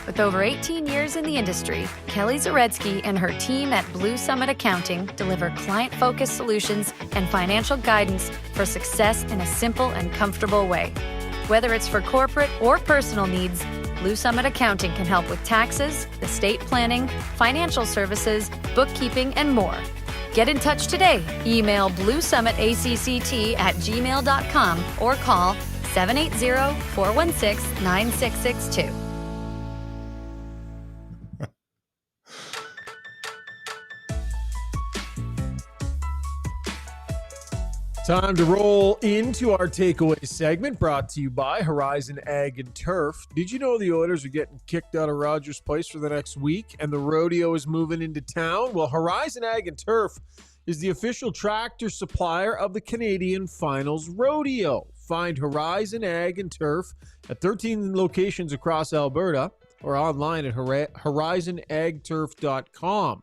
With over 18 years in the industry, Kelly Zaretsky and her team at Blue Summit Accounting deliver client-focused solutions and financial guidance for success in a simple and comfortable way. Whether it's for corporate or personal needs, Blue Summit Accounting can help with taxes, estate planning, financial services, bookkeeping, and more. Get in touch today. Email bluesummitacct@gmail.com or call 780-416-9662. Time to roll into our takeaway segment, brought to you by Horizon Ag and Turf. Did you know the Oilers are getting kicked out of Rogers Place for the next week and the rodeo is moving into town? Well, Horizon Ag and Turf is the official tractor supplier of the Canadian Finals Rodeo. Find Horizon Ag and Turf at 13 locations across Alberta or online at horizonagturf.com.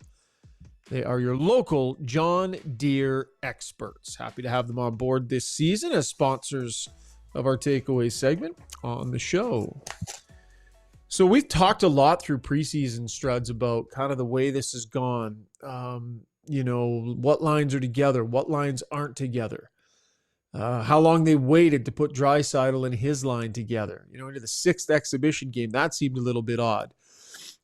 They are your local John Deere experts. Happy to have them on board this season as sponsors of our takeaway segment on the show. So we've talked a lot through preseason, Struds, about kind of the way this has gone. What lines are together, what lines aren't together. How long they waited to put Draisaitl and his line together. Into the 6th exhibition game, that seemed a little bit odd.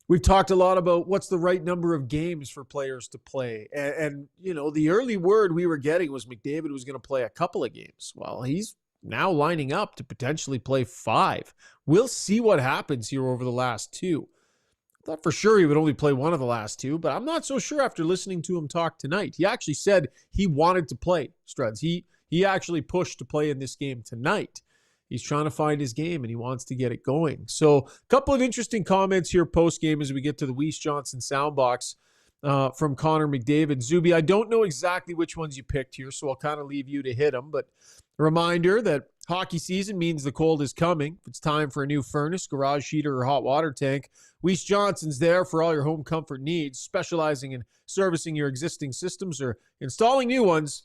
We've talked a lot about what's the right number of games for players to play. And the early word we were getting was McDavid was going to play a couple of games. Well, he's now lining up to potentially play 5. We'll see what happens here over the last 2. thought for sure he would only play one of the last two, but I'm not so sure after listening to him talk tonight. He actually said he wanted to play, Struds. He actually pushed to play in this game tonight. He's trying to find his game, and he wants to get it going. So a couple of interesting comments here post-game as we get to the Weiss Johnson soundbox from Connor McDavid. Zuby, I don't know exactly which ones you picked here, so I'll kind of leave you to hit them. But a reminder that hockey season means the cold is coming. If it's time for a new furnace, garage heater, or hot water tank, Weiss Johnson's there for all your home comfort needs, specializing in servicing your existing systems or installing new ones.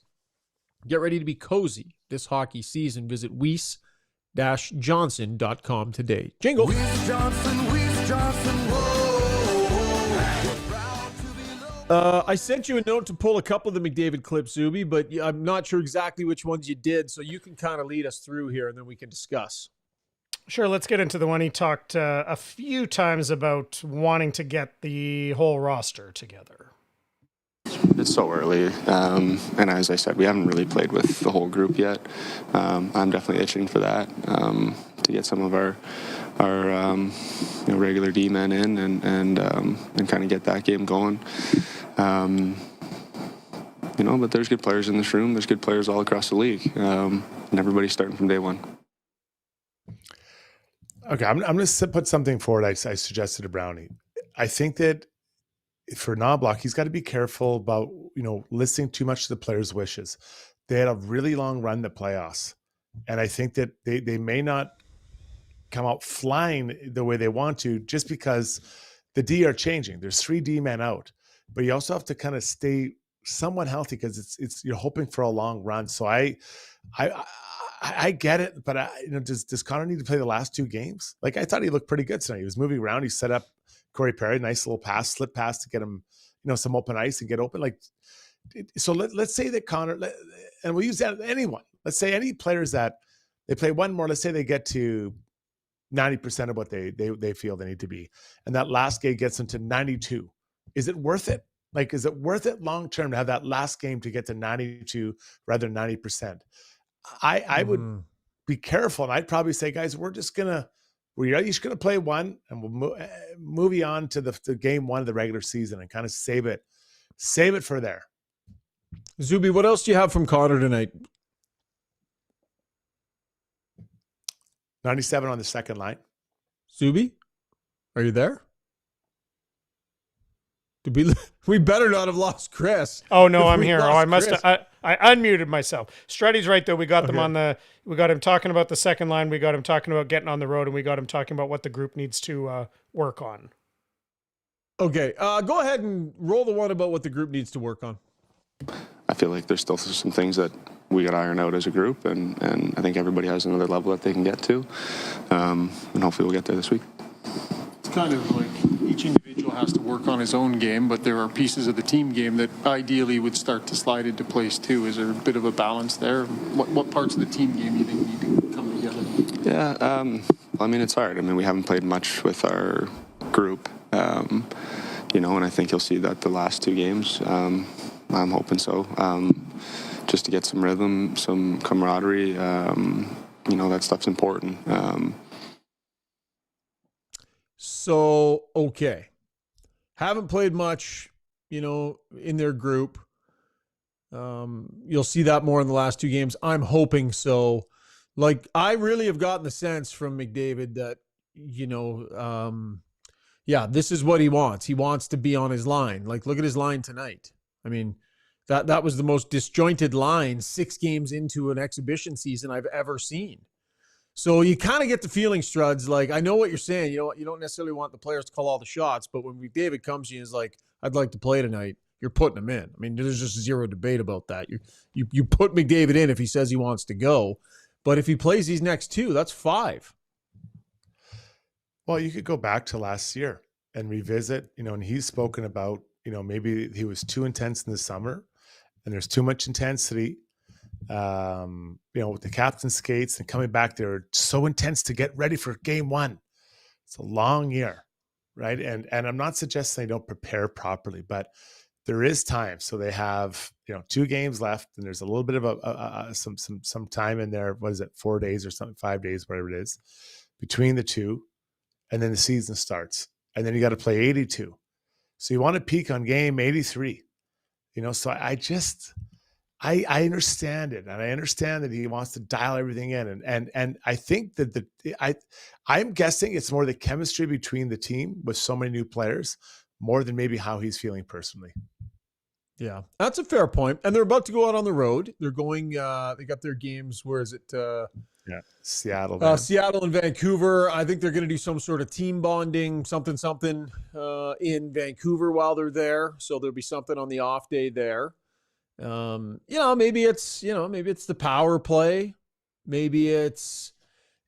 Get ready to be cozy this hockey season. Visit Weiss-Johnson.com today. Jingle. Weiss Johnson, whoa. I sent you a note to pull a couple of the McDavid clips, Zuby, but I'm not sure exactly which ones you did, so you can kind of lead us through here, and then we can discuss. Sure, let's get into the one he talked a few times about wanting to get the whole roster together. It's so early, and as I said, we haven't really played with the whole group yet. I'm definitely itching for that, to get some of our regular D-men in and kind of get that game going. But there's good players in this room. There's good players all across the league, and everybody's starting from day one. Okay, I'm going to put something forward I suggested to Brownie. I think that for Knobloch, he's got to be careful about, listening too much to the players' wishes. They had a really long run the playoffs, and I think that they may not come out flying the way they want to just because the D are changing. There's 3 D men out, but you also have to kind of stay somewhat healthy because it's you're hoping for a long run. So I get it, but does Connor need to play the last 2 games? Like, I thought he looked pretty good tonight. He was moving around. He set up Corey Perry, nice little slip pass to get him, some open ice and get open. So let's say that Connor, and we'll use that anyone. Let's say any players that they play one more. Let's say they get to 90% of what they feel they need to be, and that last game gets them to 92. Is it worth it? Is it worth it long term to have that last game to get to 92 rather than 90%? I would be careful, and I'd probably say, guys, we're each gonna play one, and we'll move you on to the game one of the regular season and kind of save it for there. Zuby, what else do you have from Connor tonight? 97 on the second line. Zuby, are you there? We better not have lost Chris. Oh no, I'm here. I must. I unmuted myself. Struddy's right though. We got them on we got him talking about the second line. We got him talking about getting on the road, and we got him talking about what the group needs to work on. Okay, go ahead and roll the one about what the group needs to work on. I feel like there's still some things that we got to iron out as a group, and I think everybody has another level that they can get to, and hopefully we'll get there this week. It's kind of like each individual has to work on his own game, but there are pieces of the team game that ideally would start to slide into place too. Is there a bit of a balance there? What parts of the team game do you think need to come together? Yeah, it's hard. We haven't played much with our group, and I think you'll see that the last 2 games. I'm hoping so. Just to get some rhythm, some camaraderie, that stuff's important. So, okay. Haven't played much, in their group. You'll see that more in the last 2 games. I'm hoping so. I really have gotten the sense from McDavid that, this is what he wants. He wants to be on his line. Look at his line tonight. That was the most disjointed line 6 games into an exhibition season I've ever seen. So you kind of get the feeling, Struds, I know what you're saying. You don't necessarily want the players to call all the shots, but when McDavid comes to you and is like, I'd like to play tonight, you're putting him in. There's just zero debate about that. You put McDavid in if he says he wants to go, but if he plays these next 2, that's 5. Well, you could go back to last year and revisit, and he's spoken about, maybe he was too intense in the summer and there's too much intensity. With the captain skates and coming back, they're so intense to get ready for game 1. It's a long year, right? And I'm not suggesting they don't prepare properly, but there is time. So they have, 2 games left, and there's a little bit of some time in there. What is it? 4 days or something, 5 days, whatever it is, between the 2, and then the season starts. and then you got to play 82. So you want to peak on game 83. So I understand it, and I understand that he wants to dial everything in, and I think that I'm guessing it's more the chemistry between the team with so many new players, more than maybe how he's feeling personally. Yeah, that's a fair point. And they're about to go out on the road. They're going. They got their games. Where is it? Seattle. Seattle and Vancouver. I think they're going to do some sort of team bonding, something in Vancouver while they're there. So there'll be something on the off day there. Maybe it's the power play. Maybe it's,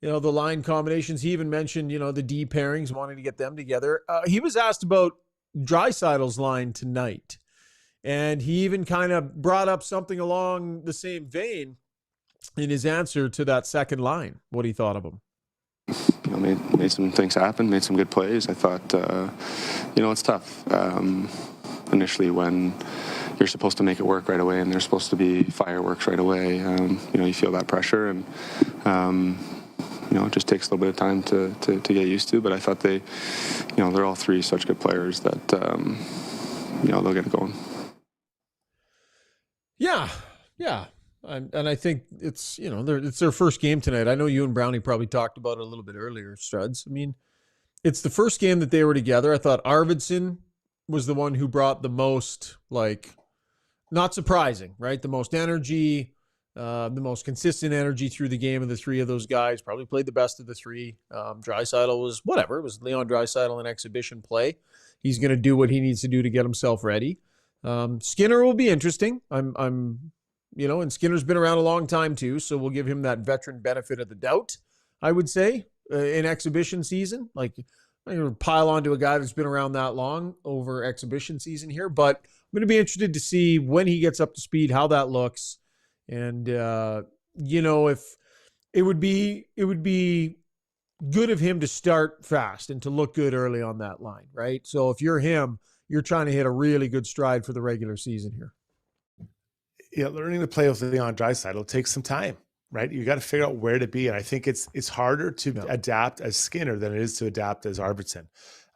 the line combinations. He even mentioned, the D pairings, wanting to get them together. He was asked about Draisaitl's line tonight, and he even kind of brought up something along the same vein in his answer to that second line, what he thought of him. Made some things happen, made some good plays. I thought, it's tough initially when you're supposed to make it work right away and there's supposed to be fireworks right away. You feel that pressure, and it just takes a little bit of time to get used to. But I thought they're all three such good players that, they'll get it going. Yeah. And I think it's, it's their first game tonight. I know you and Brownie probably talked about it a little bit earlier, Struds. I mean, it's the first game that they were together. I thought Arvidsson was the one who brought the most, not surprising, right? The most energy, the most consistent energy through the game of the three of those guys. Probably played the best of the three. Draisaitl was whatever. It was Leon Draisaitl in exhibition play. He's going to do what he needs to do to get himself ready. Skinner will be interesting. And Skinner's been around a long time too, so we'll give him that veteran benefit of the doubt, I would say, in exhibition season. I'm going to pile onto a guy that's been around that long over exhibition season here, but I'm going to be interested to see when he gets up to speed, how that looks. And, if it would be good of him to start fast and to look good early on that line, right? So if you're him, you're trying to hit a really good stride for the regular season here. Yeah, learning to play with Leon Draisaitl takes some time, right? You got to figure out where to be. And I think it's harder to adapt as Skinner than it is to adapt as Arvidsson.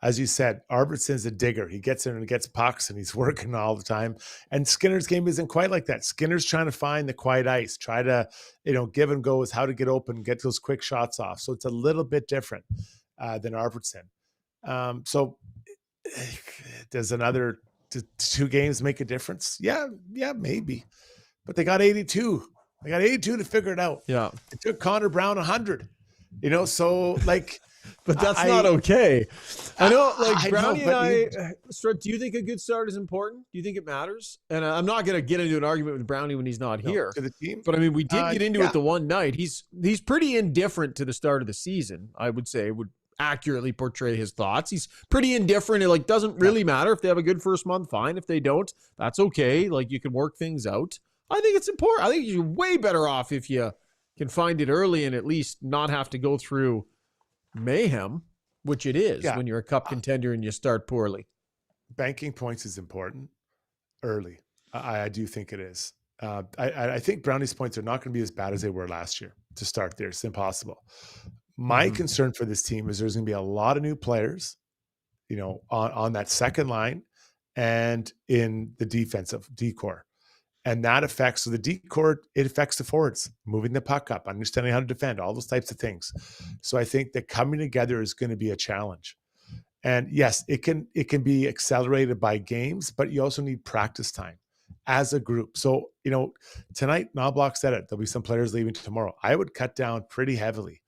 As you said, Arvidsson's a digger. He gets in and gets pucks and he's working all the time. And Skinner's game isn't quite like that. Skinner's trying to find the quiet ice, try to, give and go with how to get open, get those quick shots off. So it's a little bit different than Arvidsson. So does another two games make a difference? Yeah, maybe. But they got 82. They got 82 to figure it out. Yeah. It took Connor Brown 100. But that's not okay. I know, Brownie and I, Strud, do you think a good start is important? Do you think it matters? And I'm not going to get into an argument with Brownie when he's not here. To the team? But, we did get into it the one night. He's pretty indifferent to the start of the season, I would say, would accurately portray his thoughts. He's pretty indifferent. It doesn't really matter. If they have a good first month, fine. If they don't, that's okay. You can work things out. I think it's important. I think you're way better off if you can find it early and at least not have to go through mayhem, which it is when you're a cup contender and you start poorly. Banking points is important early. I do think it is. I think Brownie's points are not going to be as bad as they were last year to start there. It's impossible. My concern for this team is there's going to be a lot of new players, on that second line and in the defensive decor. And that affects the decor. It affects the forwards, moving the puck up, understanding how to defend, all those types of things. So I think that coming together is going to be a challenge. And yes, it can be accelerated by games, but you also need practice time as a group. So, tonight, Knobloch said it, there'll be some players leaving tomorrow. I would cut down pretty heavily,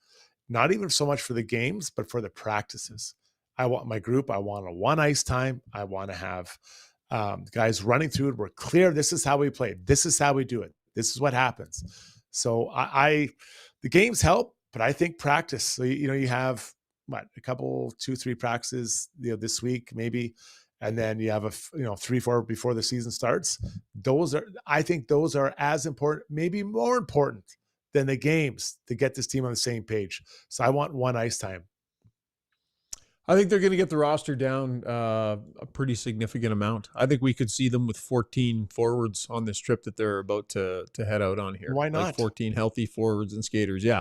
not even so much for the games, but for the practices. I want my group. I want a one ice time. I want to have guys running through it. We're clear. This is how we play. This is how we do it. This is what happens. So the games help, but I think practice. So, you have a couple, 2-3 practices, this week maybe, and then you have 3-4 before the season starts. I think those are as important, maybe more important than the games to get this team on the same page. So I want one ice time. I think they're going to get the roster down a pretty significant amount. I think we could see them with 14 forwards on this trip that they're about to head out on here. Why not? 14 healthy forwards and skaters. Yeah.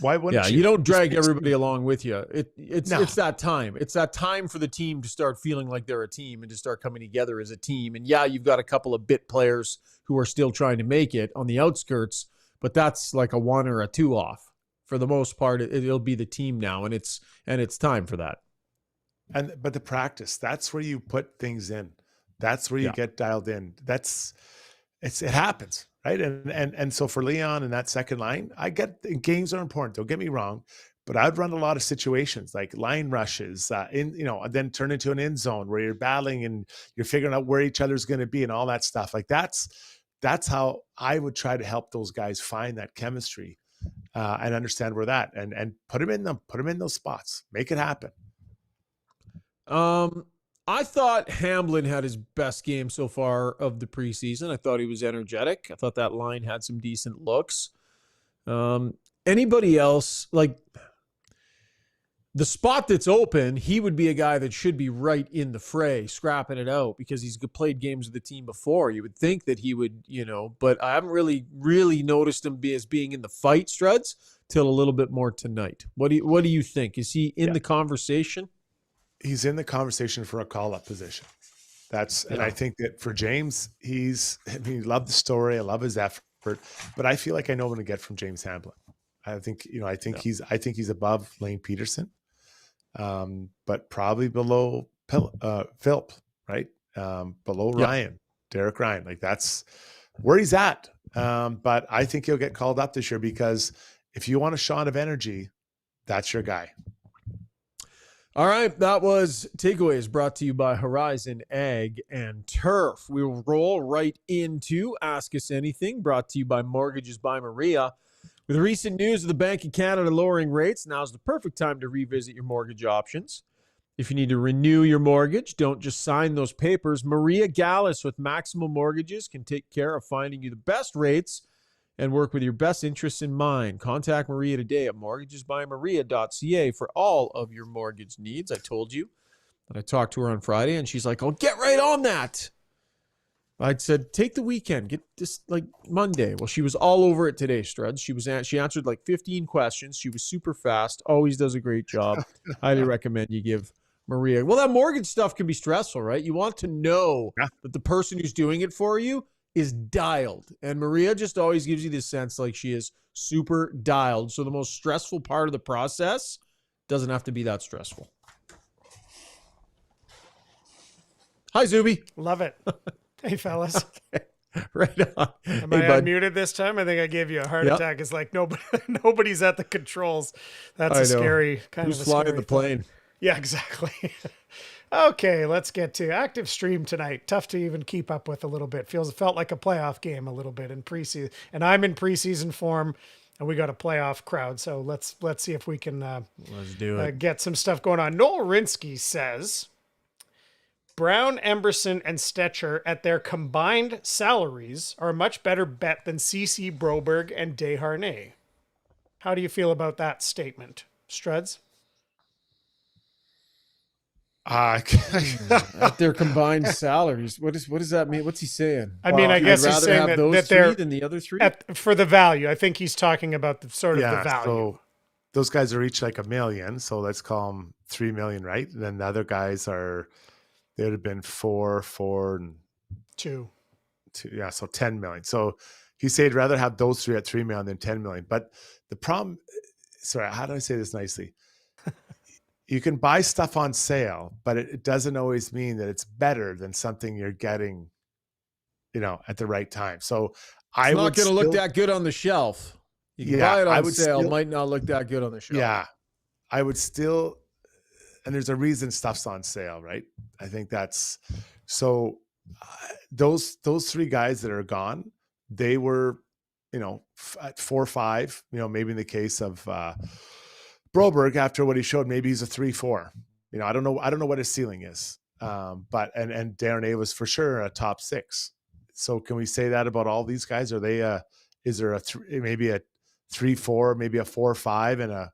Why wouldn't Yeah, you? you don't drag everybody along with you. It's No. that time. It's that time for the team to start feeling like they're a team and to start coming together as a team. And yeah, you've got a couple of bit players who are still trying to make it on the outskirts, but that's like a 1 or a 2 off. For the most part, it'll be the team now, and it's time for that. But the practice, that's where you put things in. That's where you get dialed in. It happens, right? And so for Leon and that second line, I get games are important. Don't get me wrong, but I'd run a lot of situations like line rushes, then turn into an end zone where you're battling and you're figuring out where each other's going to be and all that stuff. Like that's how I would try to help those guys find that chemistry and understand where that and put them in those spots, make it happen. I thought Hamblin had his best game so far of the preseason. I thought he was energetic. I thought that line had some decent looks. Anybody else, like the spot that's open, he would be a guy that should be right in the fray, scrapping it out because he's played games with the team before. You would think that he would, but I haven't really noticed him as being in the fight, Struds, till a little bit more tonight. What do you think? Is he in the conversation? He's in the conversation for a call-up position. And I think that for James, I love the story. I love his effort, but I feel like I know what to get from James Hamblin. I think he's above Lane Peterson, but probably below Philp, right? Below Ryan, Derek Ryan. Like that's where he's at. But I think he'll get called up this year because if you want a shot of energy, that's your guy. All right, that was Takeaways brought to you by Horizon Ag and Turf. We will roll right into Ask Us Anything, brought to you by Mortgages by Maria. With recent news of the Bank of Canada lowering rates, now's the perfect time to revisit your mortgage options. If you need to renew your mortgage, don't just sign those papers. Maria Gallus with Maximum Mortgages can take care of finding you the best rates and work with your best interests in mind. Contact Maria today at mortgagesbymaria.ca for all of your mortgage needs. I told you that I talked to her on Friday, and she's like, "I'll get right on that." I said, "Take the weekend. Get this like Monday." Well, she was all over it today, Struds. She answered like 15 questions. She was super fast. Always does a great job. Highly recommend you give Maria. Well, that mortgage stuff can be stressful, right? You want to know that the person who's doing it for you is dialed. And Maria just always gives you this sense like she is super dialed. So the most stressful part of the process doesn't have to be that stressful. Hi, Zuby. Love it. Hey, fellas. Okay. Right on. Am hey, I bud. unmuted this time? I think I gave you a heart attack. It's like nobody's at the controls. That's a scary kind Who's of a flying scary the plane? Yeah, exactly. Okay, let's get to active stream tonight. Tough to even keep up with a little bit. Felt like a playoff game a little bit in preseason, and I'm in preseason form, and we got a playoff crowd. So let's see if we can let's do it. Get some stuff going on. Noel Rinsky says Brown, Emberson, and Stetcher at their combined salaries are a much better bet than CC Broberg and Desharnais. How do you feel about that statement, Struds? At their combined salaries. What does that mean? What's he saying? I mean, I guess he's saying that those they're three than the other three for the value. I think he's talking about the sort of the value. So those guys are each like $1 million. So let's call them $3 million, right? And then the other guys they would have been 4 and 2. Yeah, so 10 million. So he said he'd rather have those three at 3 million than 10 million. But the problem, sorry, how do I say this nicely? You can buy stuff on sale, but it doesn't always mean that it's better than something you're getting, at the right time. So it's not going to look that good on the shelf. You can buy it on sale, might not look that good on the shelf. Yeah, I would still, and there's a reason stuff's on sale, right? I think that's so. Those three guys that are gone, they were, at 4 or 5. Maybe in the case of Broberg, after what he showed, maybe he's a 3-4. I don't know what his ceiling is. But Desharnais was for sure a top 6. So can we say that about all these guys? Are they is there maybe a 3-4, maybe a 4-5 and a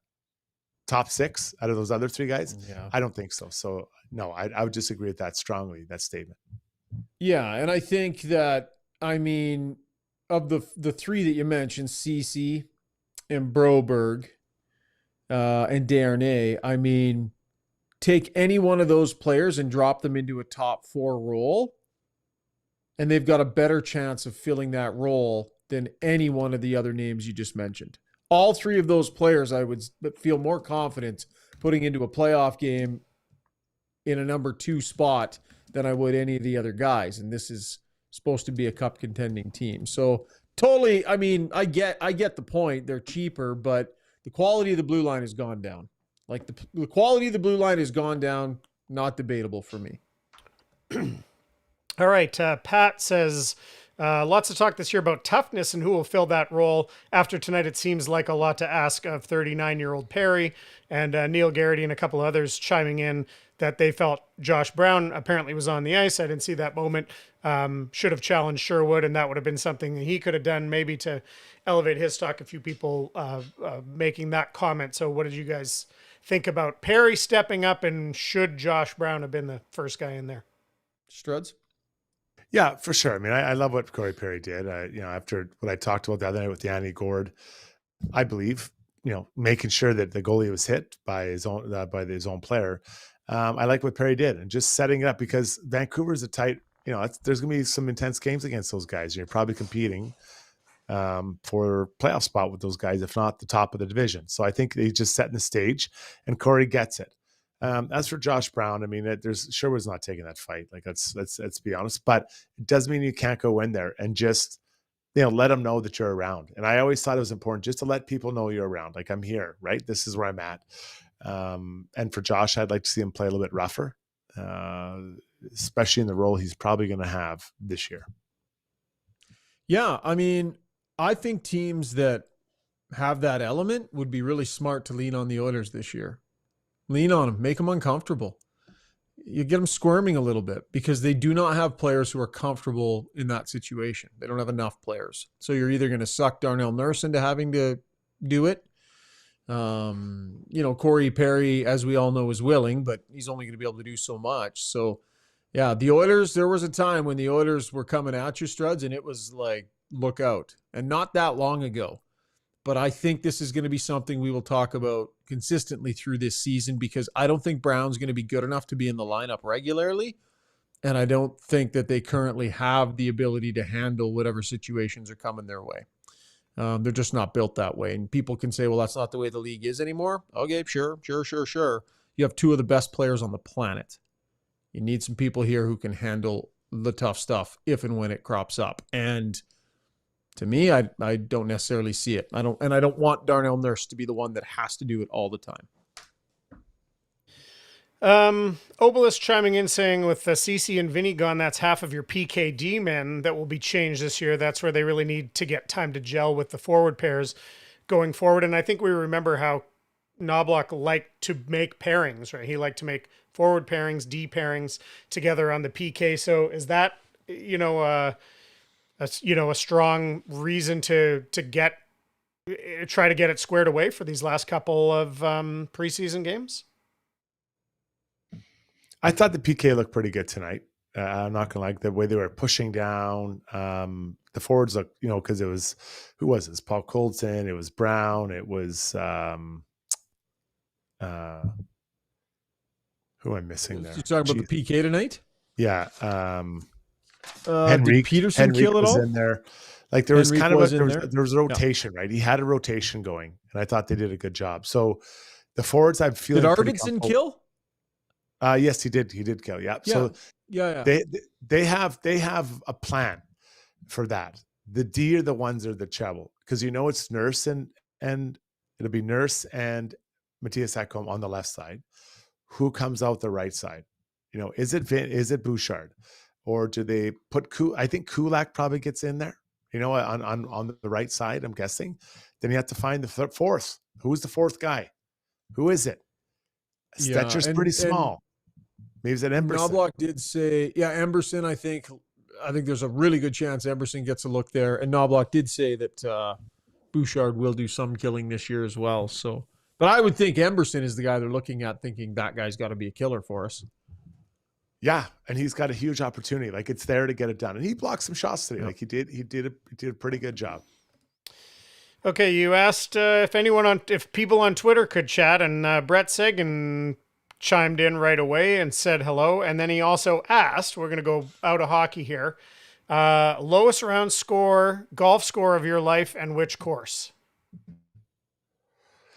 top 6 out of those other 3 guys? Yeah. I don't think so. So no, I would disagree with that strongly, that statement. Yeah. And I think that, of the 3 that you mentioned, CC and Broberg, and Darnay. I mean, take any one of those players and drop them into a top 4 role, and they've got a better chance of filling that role than any one of the other names you just mentioned. All 3 of those players I would feel more confident putting into a playoff game in a number 2 spot than I would any of the other guys. And this is supposed to be a cup contending team. So totally, I mean, I get the point. They're cheaper, but the quality of the blue line has gone down. Like the quality of the blue line has gone down. Not debatable for me. All right. Pat says, lots of talk this year about toughness and who will fill that role. After tonight, it seems like a lot to ask of 39-year-old Perry, and Neil Garrity and a couple others chiming in that they felt Josh Brown apparently was on the ice. I didn't see that moment. Should have challenged Sherwood, and that would have been something that he could have done maybe to elevate his stock. A few people making that comment. So what did you guys think about Perry stepping up, and should Josh Brown have been the first guy in there? Struds? Yeah, for sure. I mean, I love what Corey Perry did. After what I talked about the other night with Yanni Gord, I believe, making sure that the goalie was hit by his own player. I like what Perry did, and just setting it up, because Vancouver's a tight, there's going to be some intense games against those guys. You're probably competing for a playoff spot with those guys, if not the top of the division. So I think he's just setting the stage, and Corey gets it. As for Josh Brown, I mean, Sherwood's not taking that fight. Like, let's be honest, but it doesn't mean you can't go in there and just, let them know that you're around. And I always thought it was important just to let people know you're around. Like, I'm here, right? This is where I'm at. And for Josh, I'd like to see him play a little bit rougher, especially in the role he's probably going to have this year. Yeah. I mean, I think teams that have that element would be really smart to lean on the Oilers this year. Lean on them, make them uncomfortable. You get them squirming a little bit, because they do not have players who are comfortable in that situation. They don't have enough players. So you're either going to suck Darnell Nurse into having to do it. Corey Perry, as we all know, is willing, but he's only going to be able to do so much. So yeah, the Oilers, there was a time when the Oilers were coming at you, Struds, and it was like, look out. And not that long ago. But I think this is going to be something we will talk about consistently through this season, because I don't think Brown's going to be good enough to be in the lineup regularly. And I don't think that they currently have the ability to handle whatever situations are coming their way. They're just not built that way. And people can say, well, that's not the way the league is anymore. Okay, sure. You have 2 of the best players on the planet. You need some people here who can handle the tough stuff if and when it crops up. And to me, I don't necessarily see it. I don't want Darnell Nurse to be the one that has to do it all the time. Obelisk chiming in saying, with Cece and Vinny gone, that's half of your PKD men that will be changed this year. That's where they really need to get time to gel with the forward pairs going forward. And I think we remember how Knobloch liked to make pairings, right? He liked to make forward pairings, D pairings together on the PK. So is that, a strong reason to try to get it squared away for these last couple of preseason games? I thought the PK looked pretty good tonight. I'm not gonna like the way they were pushing down. The forwards look, because it was, who was this? Paul Colton. It was Brown. It was who am I missing there? You're talking about the PK tonight? Yeah. Did Peterson kill it all? In there. Like, there was Henrique kind of there was a rotation, right? He had a rotation going, and I thought they did a good job. So the forwards, I'm feeling. Did Arvidsson kill? Yes, he did. He did kill. Yeah. So yeah. They have a plan for that. The D are the ones that are the trouble, because it's Nurse and it'll be Nurse and Matthias Ekholm on the left side. Who comes out the right side? Is it Bouchard, or do they put I think Kulak probably gets in there. On the right side, I'm guessing. Then you have to find the fourth. Who's the fourth guy? Who is it? Stetcher's pretty small. Maybe it's an Emberson. Knobloch did say, Emberson, I think there's a really good chance Emberson gets a look there. And Knobloch did say that Bouchard will do some killing this year as well. So, but I would think Emberson is the guy they're looking at, thinking that guy's got to be a killer for us. Yeah, and he's got a huge opportunity. Like, it's there to get it done. And he blocked some shots today. Like, he did a pretty good job. Okay, you asked if people on Twitter could chat, and Brett Sagan chimed in right away and said hello. And then he also asked, we're going to go out of hockey here, lowest round score, golf score of your life, and which course?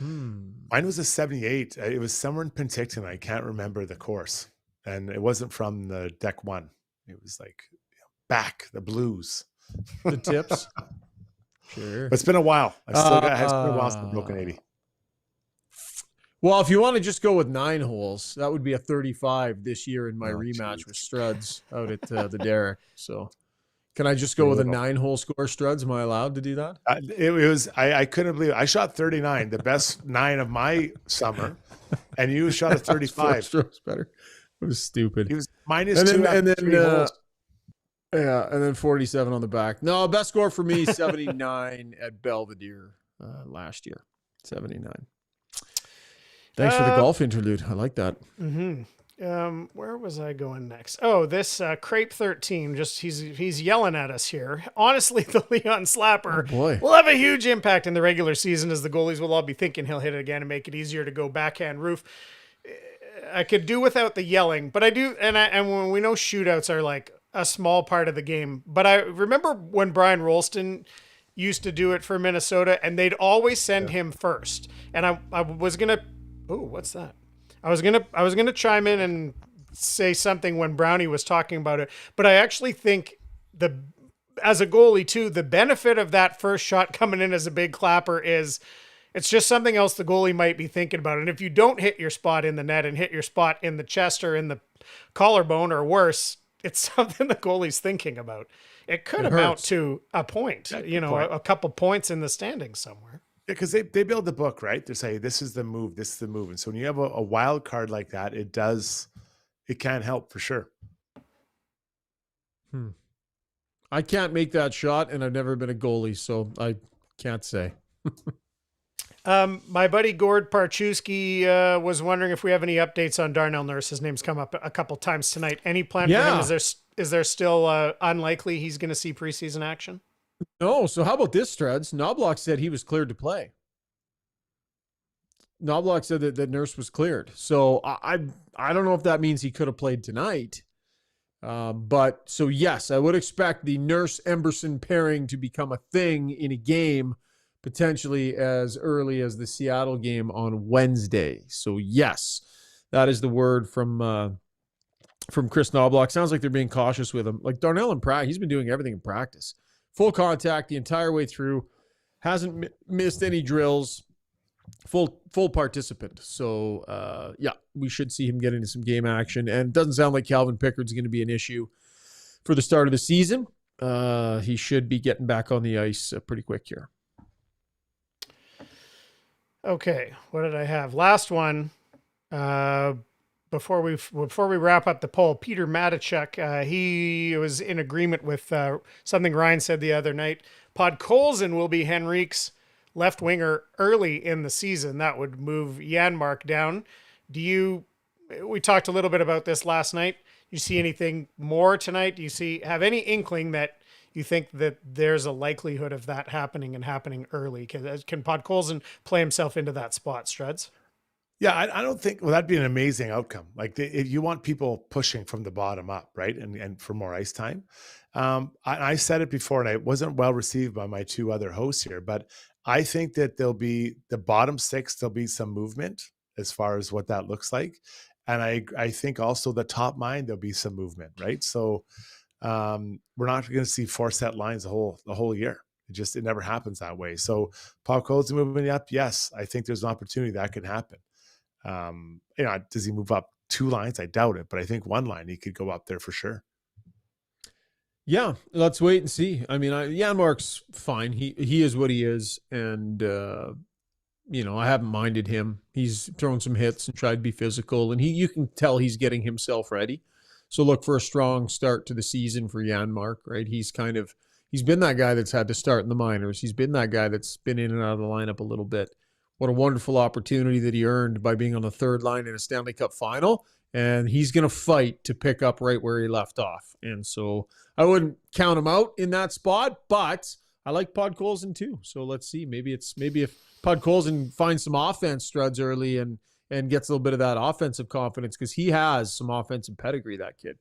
Mine was a 78. It was somewhere in Penticton. I can't remember the course. And it wasn't from the deck one. It was like back, the blues. The tips. Sure. But it's been a while. It's been a while since I broke an 80. Well, if you want to just go with 9 holes, that would be a 35 this year in my rematch with Struds out at the Derrick. So can I just go with a 9-hole score, Struds? Am I allowed to do that? It was, I couldn't believe it. I shot 39, the best 9 of my summer, and you shot a 35. Strokes better. It was stupid. He was -2 after 3 holes. Yeah, and then 47 on the back. No, best score for me, 79 at Belvedere last year. 79. Thanks for the golf interlude. I like that. Mm-hmm. Where was I going next? Oh, this Crepe 13. Just he's yelling at us here. Honestly, the Leon Slapper will have a huge impact in the regular season, as the goalies will all be thinking he'll hit it again and make it easier to go backhand roof. I could do without the yelling, but I do, and when we know shootouts are like a small part of the game. But I remember when Brian Rolston used to do it for Minnesota, and they'd always send him first. And I was gonna. Oh, what's that? I was gonna chime in and say something when Brownie was talking about it, but I actually think as a goalie too, the benefit of that first shot coming in as a big clapper is it's just something else the goalie might be thinking about. And if you don't hit your spot in the net and hit your spot in the chest or in the collarbone or worse, it's something the goalie's thinking about. It could amount to a point, a couple points in the standings somewhere. Yeah, because they build the book, right? They say, this is the move, this is the move. And so when you have a wild card like that, it can help for sure. I can't make that shot, and I've never been a goalie, so I can't say. My buddy Gord Parchewski was wondering if we have any updates on Darnell Nurse. His name's come up a couple times tonight. Any plan for him? Is there still unlikely he's going to see preseason action? No. So how about this, Struds? Knobloch said he was cleared to play. Knobloch said that Nurse was cleared. So I don't know if that means he could have played tonight. But so yes, I would expect the Nurse-Emberson pairing to become a thing in a game potentially as early as the Seattle game on Wednesday. So yes, that is the word from Chris Knobloch. Sounds like they're being cautious with him. Like Darnell and Pratt, he's been doing everything in practice. Full contact the entire way through. Hasn't missed any drills. Full participant. So, we should see him get into some game action. And it doesn't sound like Calvin Pickard's going to be an issue for the start of the season. He should be getting back on the ice pretty quick here. Okay, what did I have? Last one. Before we wrap up the poll, Peter Matichuk, he was in agreement with something Ryan said the other night. Podkolzin will be Henrique's left winger early in the season. That would move Janmark down. We talked a little bit about this last night. You see anything more tonight? Do you have any inkling that you think that there's a likelihood of that happening and happening early? Can Podkolzin play himself into that spot, Struds? Yeah, I don't think. Well, that'd be an amazing outcome. Like if you want people pushing from the bottom up, right, and for more ice time. I said it before, and it wasn't well received by my two other hosts here, but I think that there'll be the bottom 6. There'll be some movement as far as what that looks like, and I think also the top 9 there'll be some movement, right? So we're not going to see 4 set lines the whole year. It never happens that way. So Podkolzin moving up, yes, I think there's an opportunity that could happen. Does he move up 2 lines? I doubt it, but I think 1 line he could go up there for sure. Yeah, let's wait and see. I mean, Janmark's fine. He is what he is, and I haven't minded him. He's thrown some hits and tried to be physical, and you can tell he's getting himself ready. So look for a strong start to the season for Janmark, right? He's been that guy that's had to start in the minors. He's been that guy that's been in and out of the lineup a little bit. What a wonderful opportunity that he earned by being on the 3rd line in a Stanley Cup final. And he's going to fight to pick up right where he left off. And so I wouldn't count him out in that spot, but I like Podkolzin too. So let's see. Maybe if Podkolzin finds some offense struds early and gets a little bit of that offensive confidence, because he has some offensive pedigree, that kid.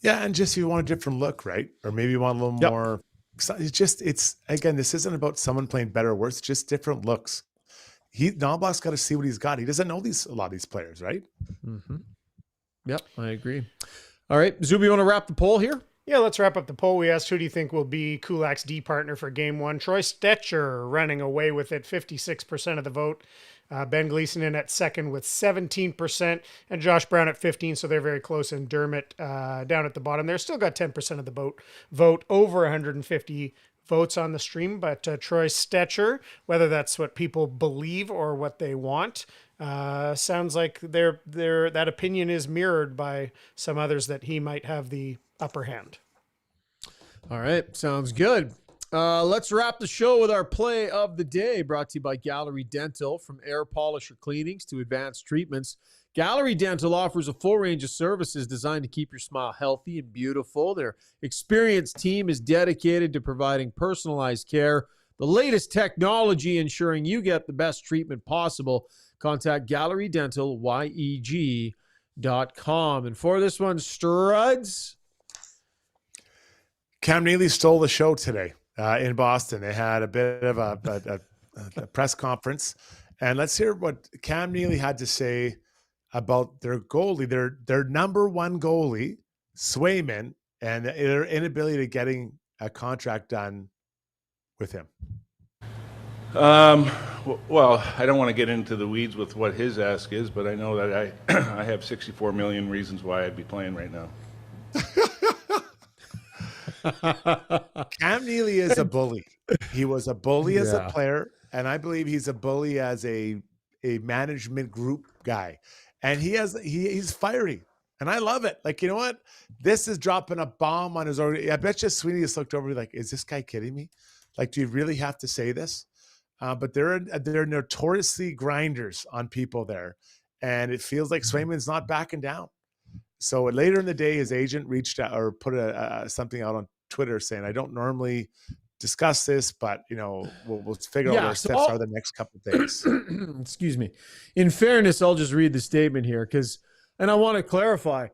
Yeah, and just you want a different look, right? Or maybe you want a little more. It's again, this isn't about someone playing better or worse. Just different looks. Knobloch's got to see what he's got. He doesn't know a lot of these players, right? Mm-hmm. Yep, I agree. All right, Zuby, you want to wrap the poll here? Yeah, let's wrap up the poll. We asked, who do you think will be Kulak's D partner for Game 1? Troy Stecher running away with it, 56% of the vote. Ben Gleason in at second with 17%, and Josh Brown at 15%, so they're very close. And Dermott down at the bottom. They're still got 10% of the vote, over 150 votes on the stream. But Troy Stecher, whether that's what people believe or what they want, sounds like that opinion is mirrored by some others that he might have the upper hand. All right, sounds good. Let's wrap the show with our play of the day, brought to you by Gallery Dental. From air polisher cleanings to advanced treatments, Gallery Dental offers a full range of services designed to keep your smile healthy and beautiful. Their experienced team is dedicated to providing personalized care, the latest technology ensuring you get the best treatment possible. Contact Gallery Dental, YEG.com. And for this one, Struds. Cam Neely stole the show today in Boston. They had a bit of a press conference, and let's hear what Cam Neely had to say about their goalie, their number one goalie, Swayman, and their inability to getting a contract done with him. Well, I don't want to get into the weeds with what his ask is, but I know that I have 64 million reasons why I'd be playing right now. Cam Neely is a bully. He was a bully as a player, and I believe he's a bully as a management group guy. And he's fiery, and I love it. Like, you know what? This is dropping a bomb on his own. I bet you Sweeney just looked over like, is this guy kidding me? Like, do you really have to say this? But they're notoriously grinders on people there, and it feels like Swayman's not backing down. So later in the day, his agent reached out or put something out on Twitter saying, I don't normally discuss this, but we'll figure out what our steps are the next couple of days. Excuse me. In fairness, I'll just read the statement here and I want to clarify.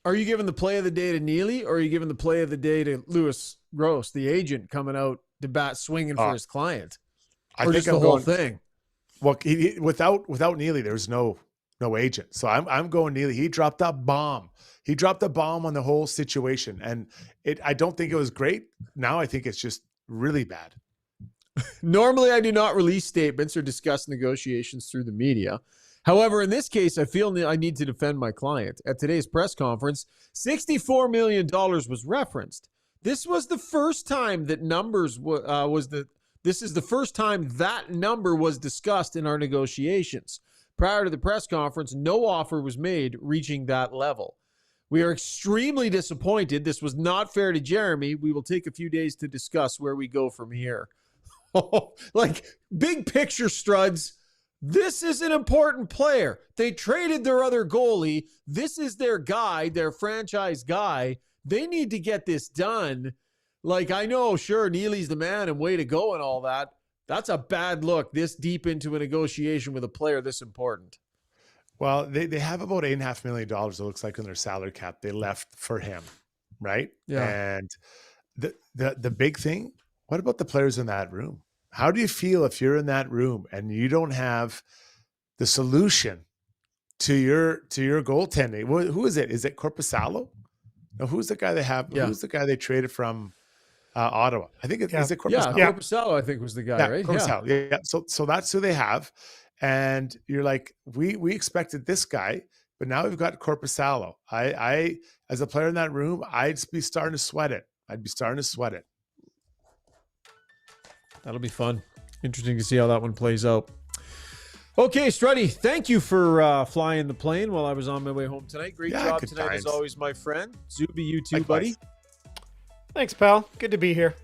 Are you giving the play of the day to Neely, or are you giving the play of the day to Louis Gross, the agent coming out to bat swinging for his client? I or think just the whole thing? Well, without Neely, there's no agent. So I'm going Neely. He dropped a bomb. He dropped a bomb on the whole situation. And I don't think it was great. Now I think it's just really bad. Normally, I do not release statements or discuss negotiations through the media. However, in this case, I feel I need to defend my client. At today's press conference, $64 million was referenced. This was the first time that this is the first time that number was discussed in our negotiations. Prior to the press conference, no offer was made reaching that level. We are extremely disappointed. This was not fair to Jeremy. We will take a few days to discuss where we go from here. Like, big picture, Struds. This is an important player. They traded their other goalie. This is their guy, their franchise guy. They need to get this done. Like, I know, sure, Neely's the man and way to go and all that. That's a bad look this deep into a negotiation with a player this important. Well, they have about $8.5 million, it looks like, in their salary cap they left for him, right? Yeah. And the big thing, what about the players in that room? How do you feel if you're in that room and you don't have the solution to your goaltending? Who is it? Is it Korpisalo? No, who's the guy they have? Yeah. Who's the guy they traded from Ottawa? I think is it Korpisalo? Yeah, Korpisalo, I think, was the guy, right? Korpisalo. Yeah. So that's who they have. And you're like, we expected this guy, but now we've got Korpisalo. I as a player in that room, I'd be starting to sweat it. That'll be fun. Interesting to see how that one plays out. Okay, Struddy, thank you for flying the plane while I was on my way home tonight. Great job tonight, as always, my friend. Zuby, you too, buddy. Thanks, pal. Good to be here.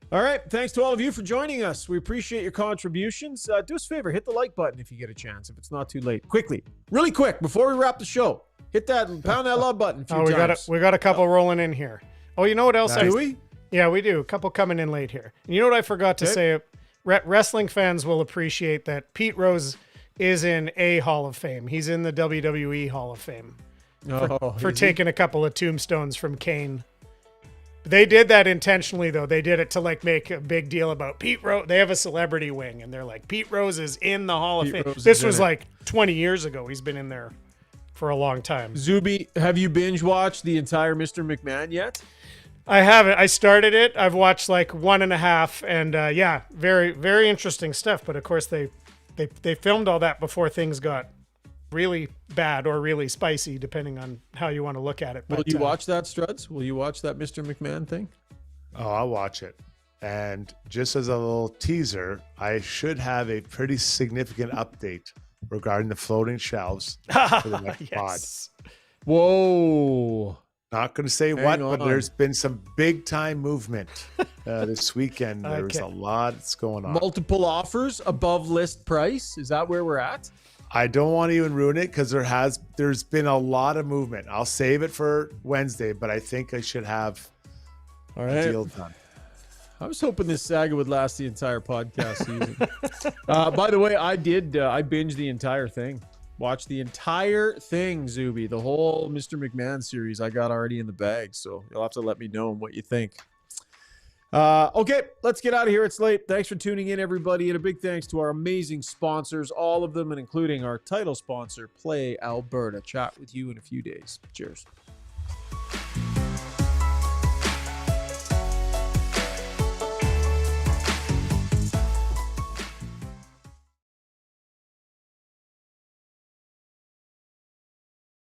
All right. Thanks to all of you for joining us. We appreciate your contributions. Do us a favor. Hit the like button if you get a chance, if it's not too late. Quickly. Really quick, before we wrap the show. Hit that, pound that love button a few times. We got a couple rolling in here. Oh, you know what else? Do we? Yeah, we do. A couple coming in late here. And you know what I forgot to say? Wrestling fans will appreciate that Pete Rose is in a Hall of Fame. He's in the WWE Hall of Fame for taking a couple of tombstones from Kane. They did that intentionally, though. They did it to like make a big deal about Pete Rose. They have a celebrity wing, and they're like, Pete Rose is in the Hall of Fame. This was like 20 years ago. He's been in there for a long time. Zuby, have you binge watched the entire Mr. McMahon yet? I haven't. I started it. I've watched like 1.5, and yeah, very, very interesting stuff. But of course, they filmed all that before things got really bad or really spicy, depending on how you want to look at it. Will you watch that, Struds? Will you watch that Mr. McMahon thing? Oh, I'll watch it. And just as a little teaser, I should have a pretty significant update regarding the floating shelves for the next pod. Whoa. Not going to say what, but there's been some big time movement this weekend. There's a lot that's going on. Multiple offers above list price. Is that where we're at? I don't want to even ruin it because there's been a lot of movement. I'll save it for Wednesday, but I think I should have a deal done. I was hoping this saga would last the entire podcast season. By the way, I binged the entire thing. Watched the entire thing, Zuby. The whole Mr. McMahon series I got already in the bag, so you'll have to let me know what you think. Okay, let's get out of here. It's late. Thanks for tuning in, everybody, and a big thanks to our amazing sponsors, all of them, and including our title sponsor, Play Alberta. Chat with you in a few days. Cheers.